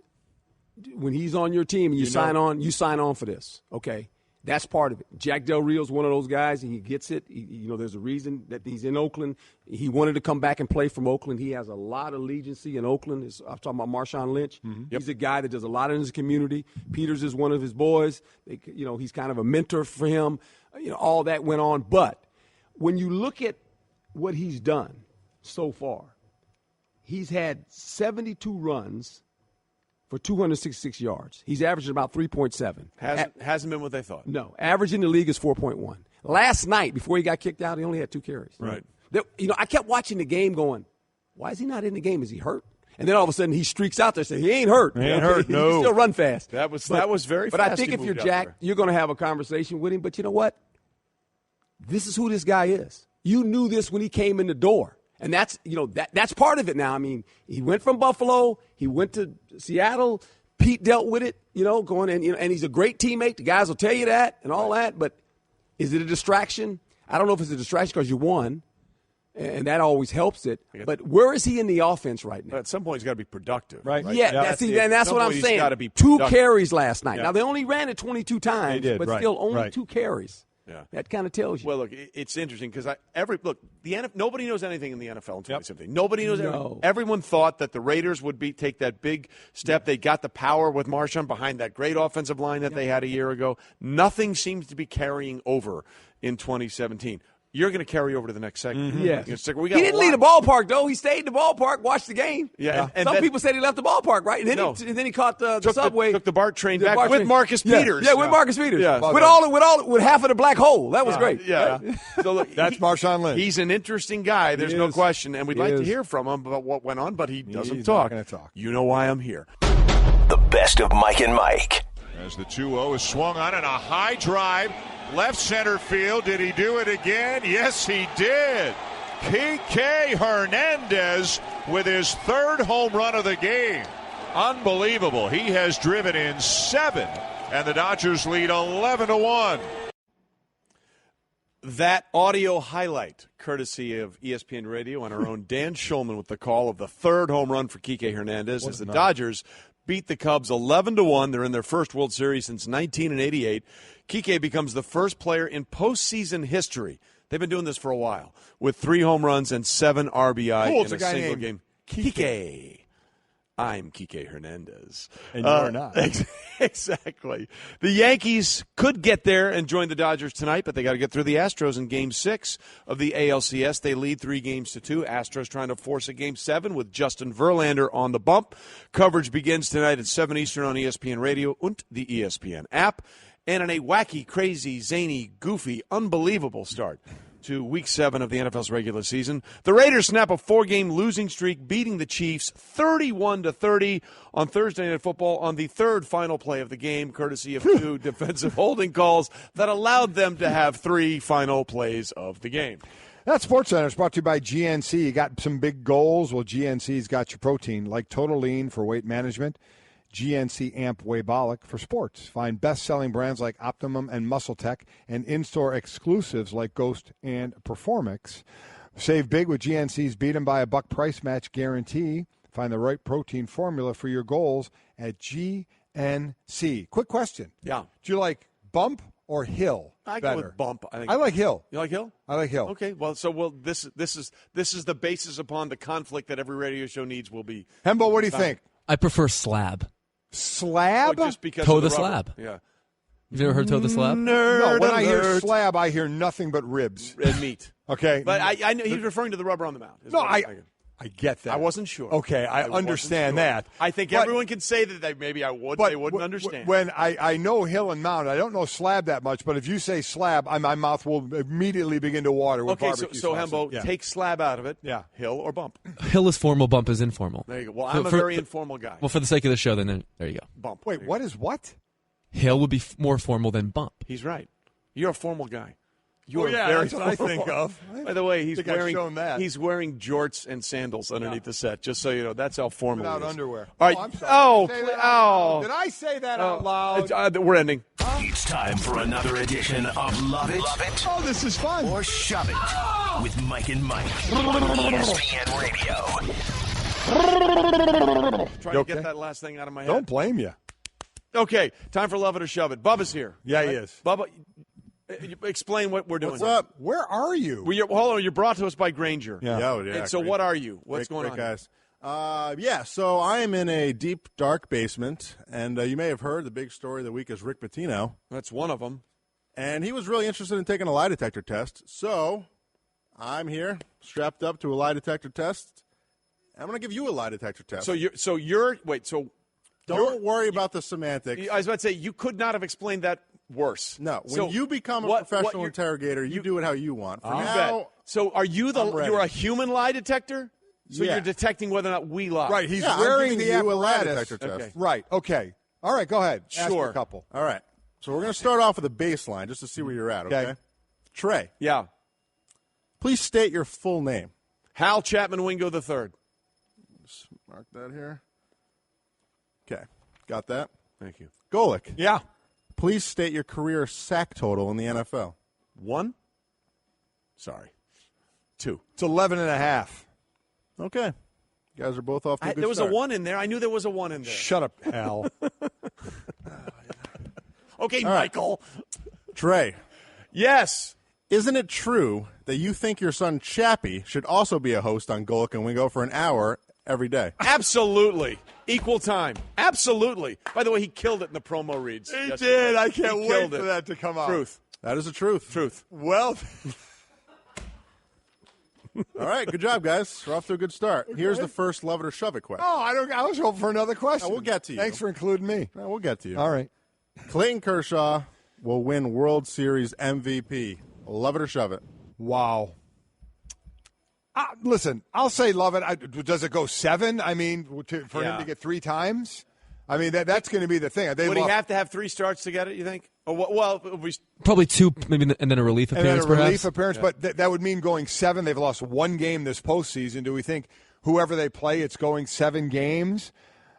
when he's on your team and you sign on for this, okay? That's part of it. Jack Del Rio's one of those guys, and he gets it. There's a reason that he's in Oakland. He wanted to come back and play from Oakland. He has a lot of allegiance in Oakland. I'm talking about Marshawn Lynch. Mm-hmm. He's a guy that does a lot in his community. Peters is one of his boys. He's kind of a mentor for him. All that went on. But when you look at what he's done so far, he's had 72 runs for 266 yards. He's averaging about 3.7. Hasn't been what they thought. No. Average in the league is 4.1. Last night, before he got kicked out, he only had 2 carries. Right. I kept watching the game going, why is he not in the game? Is he hurt? And then all of a sudden he streaks out there and says, he ain't hurt. He ain't hurt, no. He can still run fast. That was very fast. But I think if you're Jack, you're going to have a conversation with him. But you know what? This is who this guy is. You knew this when he came in the door. And that's part of it now. I mean, he went from Buffalo, he went to Seattle. Pete dealt with it, going and he's a great teammate. The guys will tell you that and all that. But is it a distraction? I don't know if it's a distraction because you won, and that always helps it. But where is he in the offense right now? But at some point, he's got to be productive, right? Yeah, that's what I'm saying. 2 carries last night. Yeah. Now they only ran it 22 times, but still only 2 carries. Yeah. That kind of tells you. Well, look, it's interesting because nobody knows anything in the NFL in 2017. Nobody knows anything. Everyone thought that the Raiders would take that big step. They got the power with Marshawn behind that great offensive line that they had a year ago. Nothing seems to be carrying over in 2017. You're going to carry over to the next segment. Mm-hmm. Yeah. He didn't leave the ballpark, though. He stayed in the ballpark, watched the game. Yeah. And some people said he left the ballpark, right? And then he caught the subway. Took the BART train back with Marcus Peters. Yeah, with Marcus Peters. Yeah. With half of the black hole. That was great. Yeah. So look, that's Marshawn Lynch. He's an interesting guy. There's no question. And we'd like to hear from him about what went on, but he doesn't talk. Not gonna talk. You know why I'm here. The best of Mike and Mike. As the 2-0 is swung on in a high drive. Left center field. Did he do it again? Yes, he did. Kike Hernandez with his 3rd home run of the game. Unbelievable. He has driven in 7, and the Dodgers lead 11-1. That audio highlight, courtesy of ESPN Radio and our own Dan Schulman with the call of the 3rd home run for Kike Hernandez as the Dodgers beat the Cubs 11-1. They're in their first World Series since 1988. Kike becomes the first player in postseason history. They've been doing this for a while with 3 home runs and 7 RBI in a single game. Kike. I'm Kike Hernandez. And you're not. Exactly. The Yankees could get there and join the Dodgers tonight, but they got to get through the Astros in Game 6 of the ALCS. They lead 3-2. Astros trying to force a Game 7 with Justin Verlander on the bump. Coverage begins tonight at 7 Eastern on ESPN Radio and the ESPN app. And in a wacky, crazy, zany, goofy, unbelievable start to Week 7 of the NFL's regular season, the Raiders snap a 4-game losing streak, beating the Chiefs 31-30 on Thursday Night Football on the 3rd final play of the game, courtesy of 2 defensive holding calls that allowed them to have 3 final plays of the game. That SportsCenter is brought to you by GNC. You got some big goals? Well, GNC's got your protein, like Total Lean for weight management, GNC Amp Waybolic for sports. Find best-selling brands like Optimum and MuscleTech and in-store exclusives like Ghost and Performix. Save big with GNC's Beat 'em by a Buck price match guarantee. Find the right protein formula for your goals at GNC. Quick question. Yeah. Do you like bump or hill I better? go with bump. I like hill. You like hill? I like hill. Okay. Well, this is the basis upon the conflict that every radio show needs will be. Hembo, what do you think? I prefer slab. Slab? Oh, just because toe of the rubber. slab. Yeah. You've never heard toe the slab? No, when I hear slab, I hear nothing but ribs. And meat. Okay. But I know he's referring to the rubber on the mount. No, I get that. I wasn't sure. Okay, I understand that. I think everyone can say that they wouldn't understand. When I know hill and mound, I don't know slab that much, but if you say slab, my mouth will immediately begin to water with barbecue so sauce. Hembo, take slab out of it. Yeah. Hill or bump. Hill is formal, bump is informal. There you go. Well, I'm a very informal guy. Well, for the sake of the show, then there you go. Bump. Wait, what is what? Hill would be more formal than bump. He's right. You're a formal guy. That's what I think of. By the way, Think I've shown that. he's wearing jorts and sandals underneath the set, just so you know. That's how formal Without he is. underwear. All right. I'm sorry. Oh, Did I say that out loud? We're ending. It's time for another edition of Love It, Oh, this is fun. or Shove It with Mike and Mike. ESPN Radio. Trying to get that last thing out of my head. Don't blame you. Okay, time for Love It or Shove It. Bubba's here. Yeah, he is. Bubba, explain what we're doing. What's up? Where are you? Hold on, you're brought to us by Granger. Yeah. And so what are you? What's going on? Guys. So I am in a deep, dark basement, and you may have heard the big story of the week is Rick Pitino. That's one of them. And he was really interested in taking a lie detector test. So I'm here, strapped up to a lie detector test. I'm going to give you a lie detector test. Don't worry about the semantics. I was about to say, you could not have explained that worse. No, when you become a professional interrogator, you do it how you want. For now, so are you you're a human lie detector? So Yeah. you're detecting whether or not we lie. Right, he's I'm wearing giving the you a lie apparatus. detector test. Okay. Right, okay. All right, go ahead. Ask Sure. a couple. All right. So we're going to start off with a baseline just to see where you're at, okay? Trey, Yeah. please state your full name. Hal Chapman Wingo III. Just mark that here. Okay. Got that? Thank you. Golic, Yeah. please state your career sack total in the NFL. 1? Sorry. 2. It's 11.5. Okay. You guys are both off to a good There was start. a 1 in there. I knew there was a 1 in there. Shut up, Hal. Okay, All right. Michael. Trey, Yes. isn't it true that you think your son Chappie should also be a host on Golic and Wingo for an hour every day? Absolutely. Equal time. Absolutely. By the way, he killed it in the promo reads. He yesterday. did. I can't He wait killed for it. that to come out. Truth. That is the truth. Truth. Well, All right, good job, guys. We're off to a good start. Here's the first Love It or Shove It question. I was hoping for another question. We'll get to you. Thanks for including me. We'll get to you. All right. Clayton Kershaw will win World Series MVP. Love it or shove it. Wow. Listen, I'll say love it. Does it go 7? I mean, for him to get 3 times? I mean, that's going to be the thing. Would he have to have 3 starts to get it, you think? Probably 2, maybe, and then a relief appearance, and then a relief perhaps. appearance, but that would mean going 7. They've lost 1 game this postseason. Do we think whoever they play, it's going 7 games?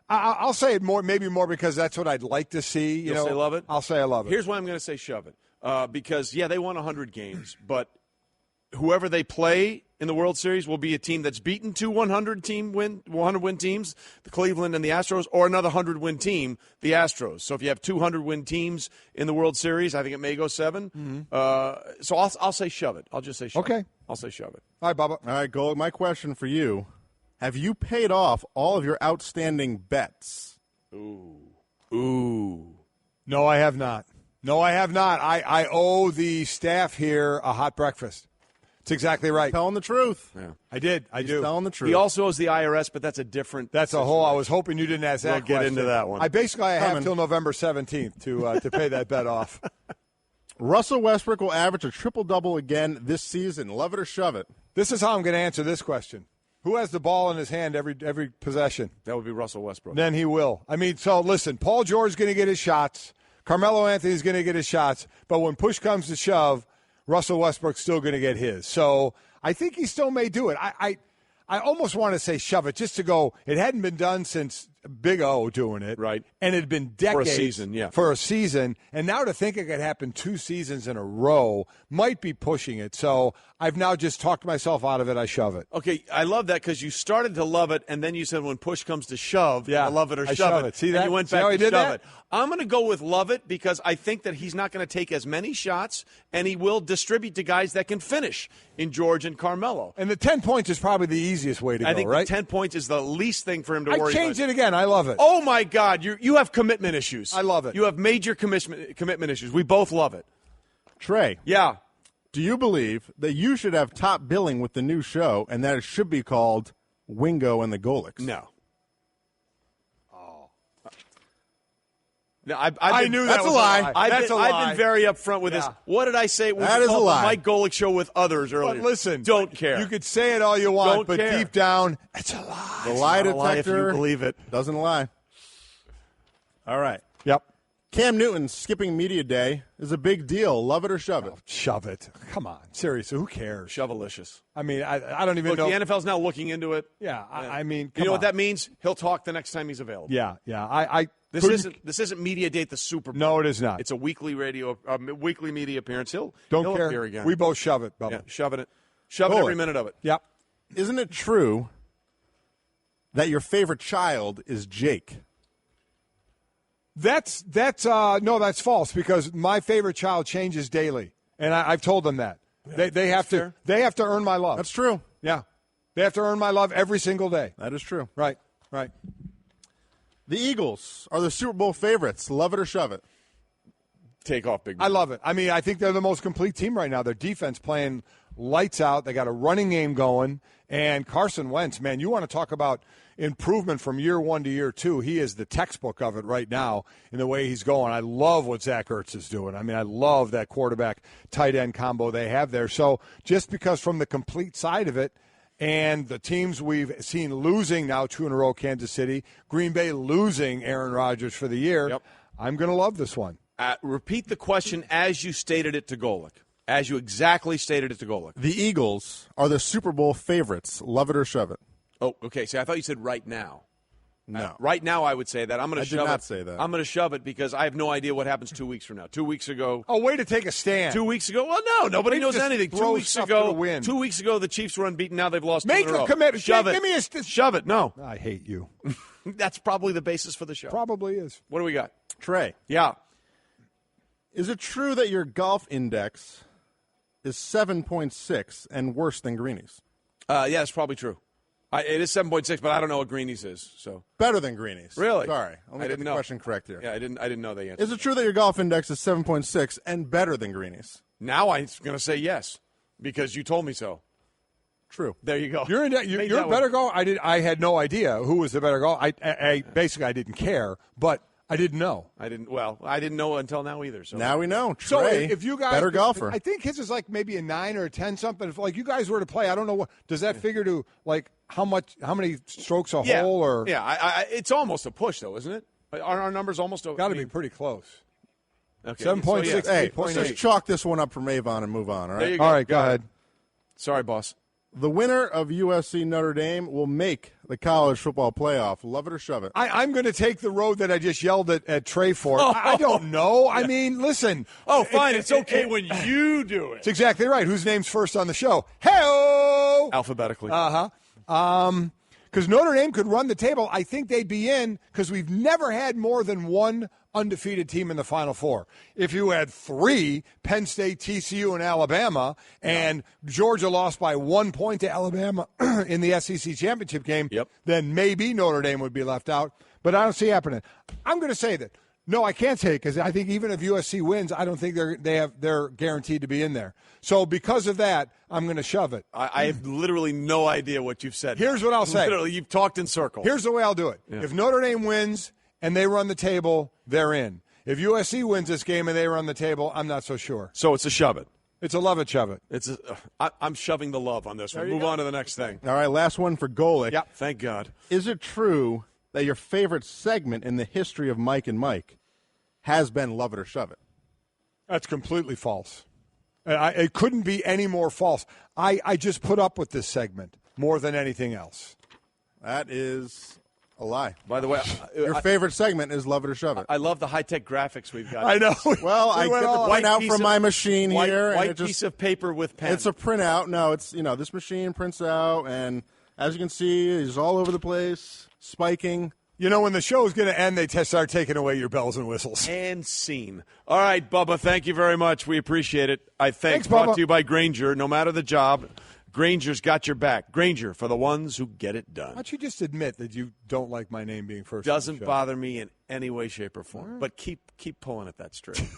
I'll say it maybe more because that's what I'd like to see. You'll say love it? I'll say I love it. Here's why I'm going to say shove it. Because, they won 100 games, but whoever they play in the World Series will be a team that's beaten 2 100-win teams, the Cleveland and the Astros, or another 100-win team, the Astros. So if you have 200-win teams in the World Series, I think it may go 7. Mm-hmm. So I'll say shove it. I'll just say shove it. Okay. I'll say shove it. All right, Bubba. All right, Gold, my question for you. Have you paid off all of your outstanding bets? Ooh. No, I have not. I owe the staff here a hot breakfast. It's exactly right. Telling the truth. Yeah. I did. I do. Telling the truth. He also owes the IRS, but that's a different. That's a whole. I was hoping you didn't ask that. We'll get question. into that one. I have till November 17th to pay that bet off. Russell Westbrook will average a triple-double again this season. Love it or shove it. This is how I'm going to answer this question. Who has the ball in his hand every possession? That would be Russell Westbrook. Then he will. I mean, so listen, Paul George is going to get his shots. Carmelo Anthony's going to get his shots. But when push comes to shove, Russell Westbrook's still going to get his. So I think he still may do it. I almost want to say shove it just to go. It hadn't been done since Big O doing it. Right. And it had been decades. For a season. And now to think it could happen 2 seasons in a row might be pushing it. So I've now just talked myself out of it. I shove it. Okay, I love that because you started to love it, and then you said when push comes to shove, Yeah, I love it or I shove it. See and that? you went See back how to he did shove that? it. I'm going to go with love it because I think that he's not going to take as many shots, and he will distribute to guys that can finish in George and Carmelo. And the 10 points is probably the easiest way to go, I think right? 10 points is the least thing for him to worry about. I changed it again. I love it. Oh, my God. You have commitment issues. I love it. You have major commitment issues. We both love it. Trey. Yeah. Do you believe that you should have top billing with the new show and that it should be called Wingo and the Golics? No. No, I knew that's that was a lie. I've been very upfront with this. What did I say? That is a lie. The Mike Golic show with others earlier. But listen, don't care. You could say it all you want, Don't but care. deep down, it's a lie. The lie not a lie if you detector believe it. doesn't lie. All right. Yep. Cam Newton skipping media day is a big deal. Love it or shove it? Shove it. Come on. Seriously, who cares? Shovelicious. I mean, I don't even know. The NFL's now looking into it. Yeah, I mean, you know what that means? He'll talk the next time he's available. Yeah. This isn't Media Date the Super Bowl. No, it is not. It's a weekly weekly media appearance. He'll care. appear again. We both shove it, Bubba. Yeah, shove it every minute of it. Yep. Isn't it true that your favorite child is Jake? That's false, because my favorite child changes daily, and I've told them that. They have to earn my love. That's true. Yeah, they have to earn my love every single day. That is true. Right. The Eagles are the Super Bowl favorites. Love it or shove it? Take off, big man. I love it. I mean, I think they're the most complete team right now. Their defense playing lights out. They got a running game going, and Carson Wentz, man, you want to talk about improvement from year one to year two. He is the textbook of it right now in the way he's going. I love what Zach Ertz is doing. I mean, I love that quarterback tight end combo they have there. So just because from the complete side of it, and the teams we've seen losing now 2 in a row, Kansas City, Green Bay losing Aaron Rodgers for the year, I'm going to love this one. Repeat the question as you stated it to Golic. As you exactly stated it to Golic. The Eagles are the Super Bowl favorites. Love it or shove it? Oh, okay. See, I thought you said right now. No. Right now I would say that. I'm going to shove it. I did not say that. I'm going to shove it because I have no idea what happens 2 weeks from now. 2 weeks ago. Oh, way to take a stand. 2 weeks ago. Well, no, nobody knows anything. 2 weeks ago, win. 2 weeks ago, the Chiefs were unbeaten. Now they've lost. Make a commitment. Shove it. Give me shove it. No. I hate you. That's probably the basis for the show. Probably is. What do we got? Trey. Yeah. Is it true that your golf index is 7.6 and worse than Greeny's? Yeah, that's probably true. It is 7.6, but I don't know what Greeny's is. So better than Greeny's. Really? Sorry, I'll make the question correct here. Yeah, I didn't know the answer. Is it true that your golf index is 7.6 and better than Greeny's? Now I'm going to say yes because you told me so. True. There you go. You're a better golfer. I had no idea who was the better golfer. I basically I didn't care, but I didn't know. I didn't know until now either. So now we know. Trey, so if you guys better golfer, I think his is like maybe a 9 or a 10 something. If like you guys were to play, I don't know what does that figure to like how many strokes a hole or it's almost a push though, isn't it? Our numbers almost got to be pretty close. Okay, 7.6. Hey, let's just chalk this one up from Avon and move on. All right. All right, go ahead. Sorry, boss. The winner of USC Notre Dame will make the college football playoff. Love it or shove it? I'm going to take the road that I just yelled at Trey for. I don't know. I mean, listen. Oh, fine. It's okay when you do it. It's exactly right. Whose name's first on the show? Hey-o! Alphabetically. Because Notre Dame could run the table. I think they'd be in because we've never had more than one undefeated team in the Final Four. If you had 3, Penn State, TCU, and Alabama, and Georgia lost by 1 point to Alabama in the SEC championship game, then maybe Notre Dame would be left out. But I don't see it happening. I'm going to say that. No, I can't say it because I think even if USC wins, I don't think they're guaranteed to be in there. So because of that, I'm going to shove it. I have literally no idea what you've said. Here's what I'll say. Literally, you've talked in circles. Here's the way I'll do it. Yeah. If Notre Dame wins and they run the table, they're in. If USC wins this game and they run the table, I'm not so sure. So it's a shove it. It's a love it, shove it. I'm shoving the love on this one. Move on to the next thing. All right, last one for Golic. Yep, thank God. Is it true that your favorite segment in the history of Mike and Mike has been Love It or Shove It? That's completely false. It couldn't be any more false. I just put up with this segment more than anything else. That is a lie. By the way, your favorite segment is Love It or Shove It. I love the high-tech graphics we've got. I know. Well, I get the print out from my machine here. White piece of paper with pen. It's a printout. No, it's this machine prints out, and as you can see, it's all over the place, spiking. You know, when the show's going to end, they start taking away your bells and whistles. And scene. All right, Bubba, thank you very much. We appreciate it. Thanks, brought Bubba. to you by Grainger. No matter the job, Grainger's got your back. Grainger, for the ones who get it done. Why don't you just admit that you don't like my name being first? Doesn't bother me in any way, shape, or form. But keep pulling at that string.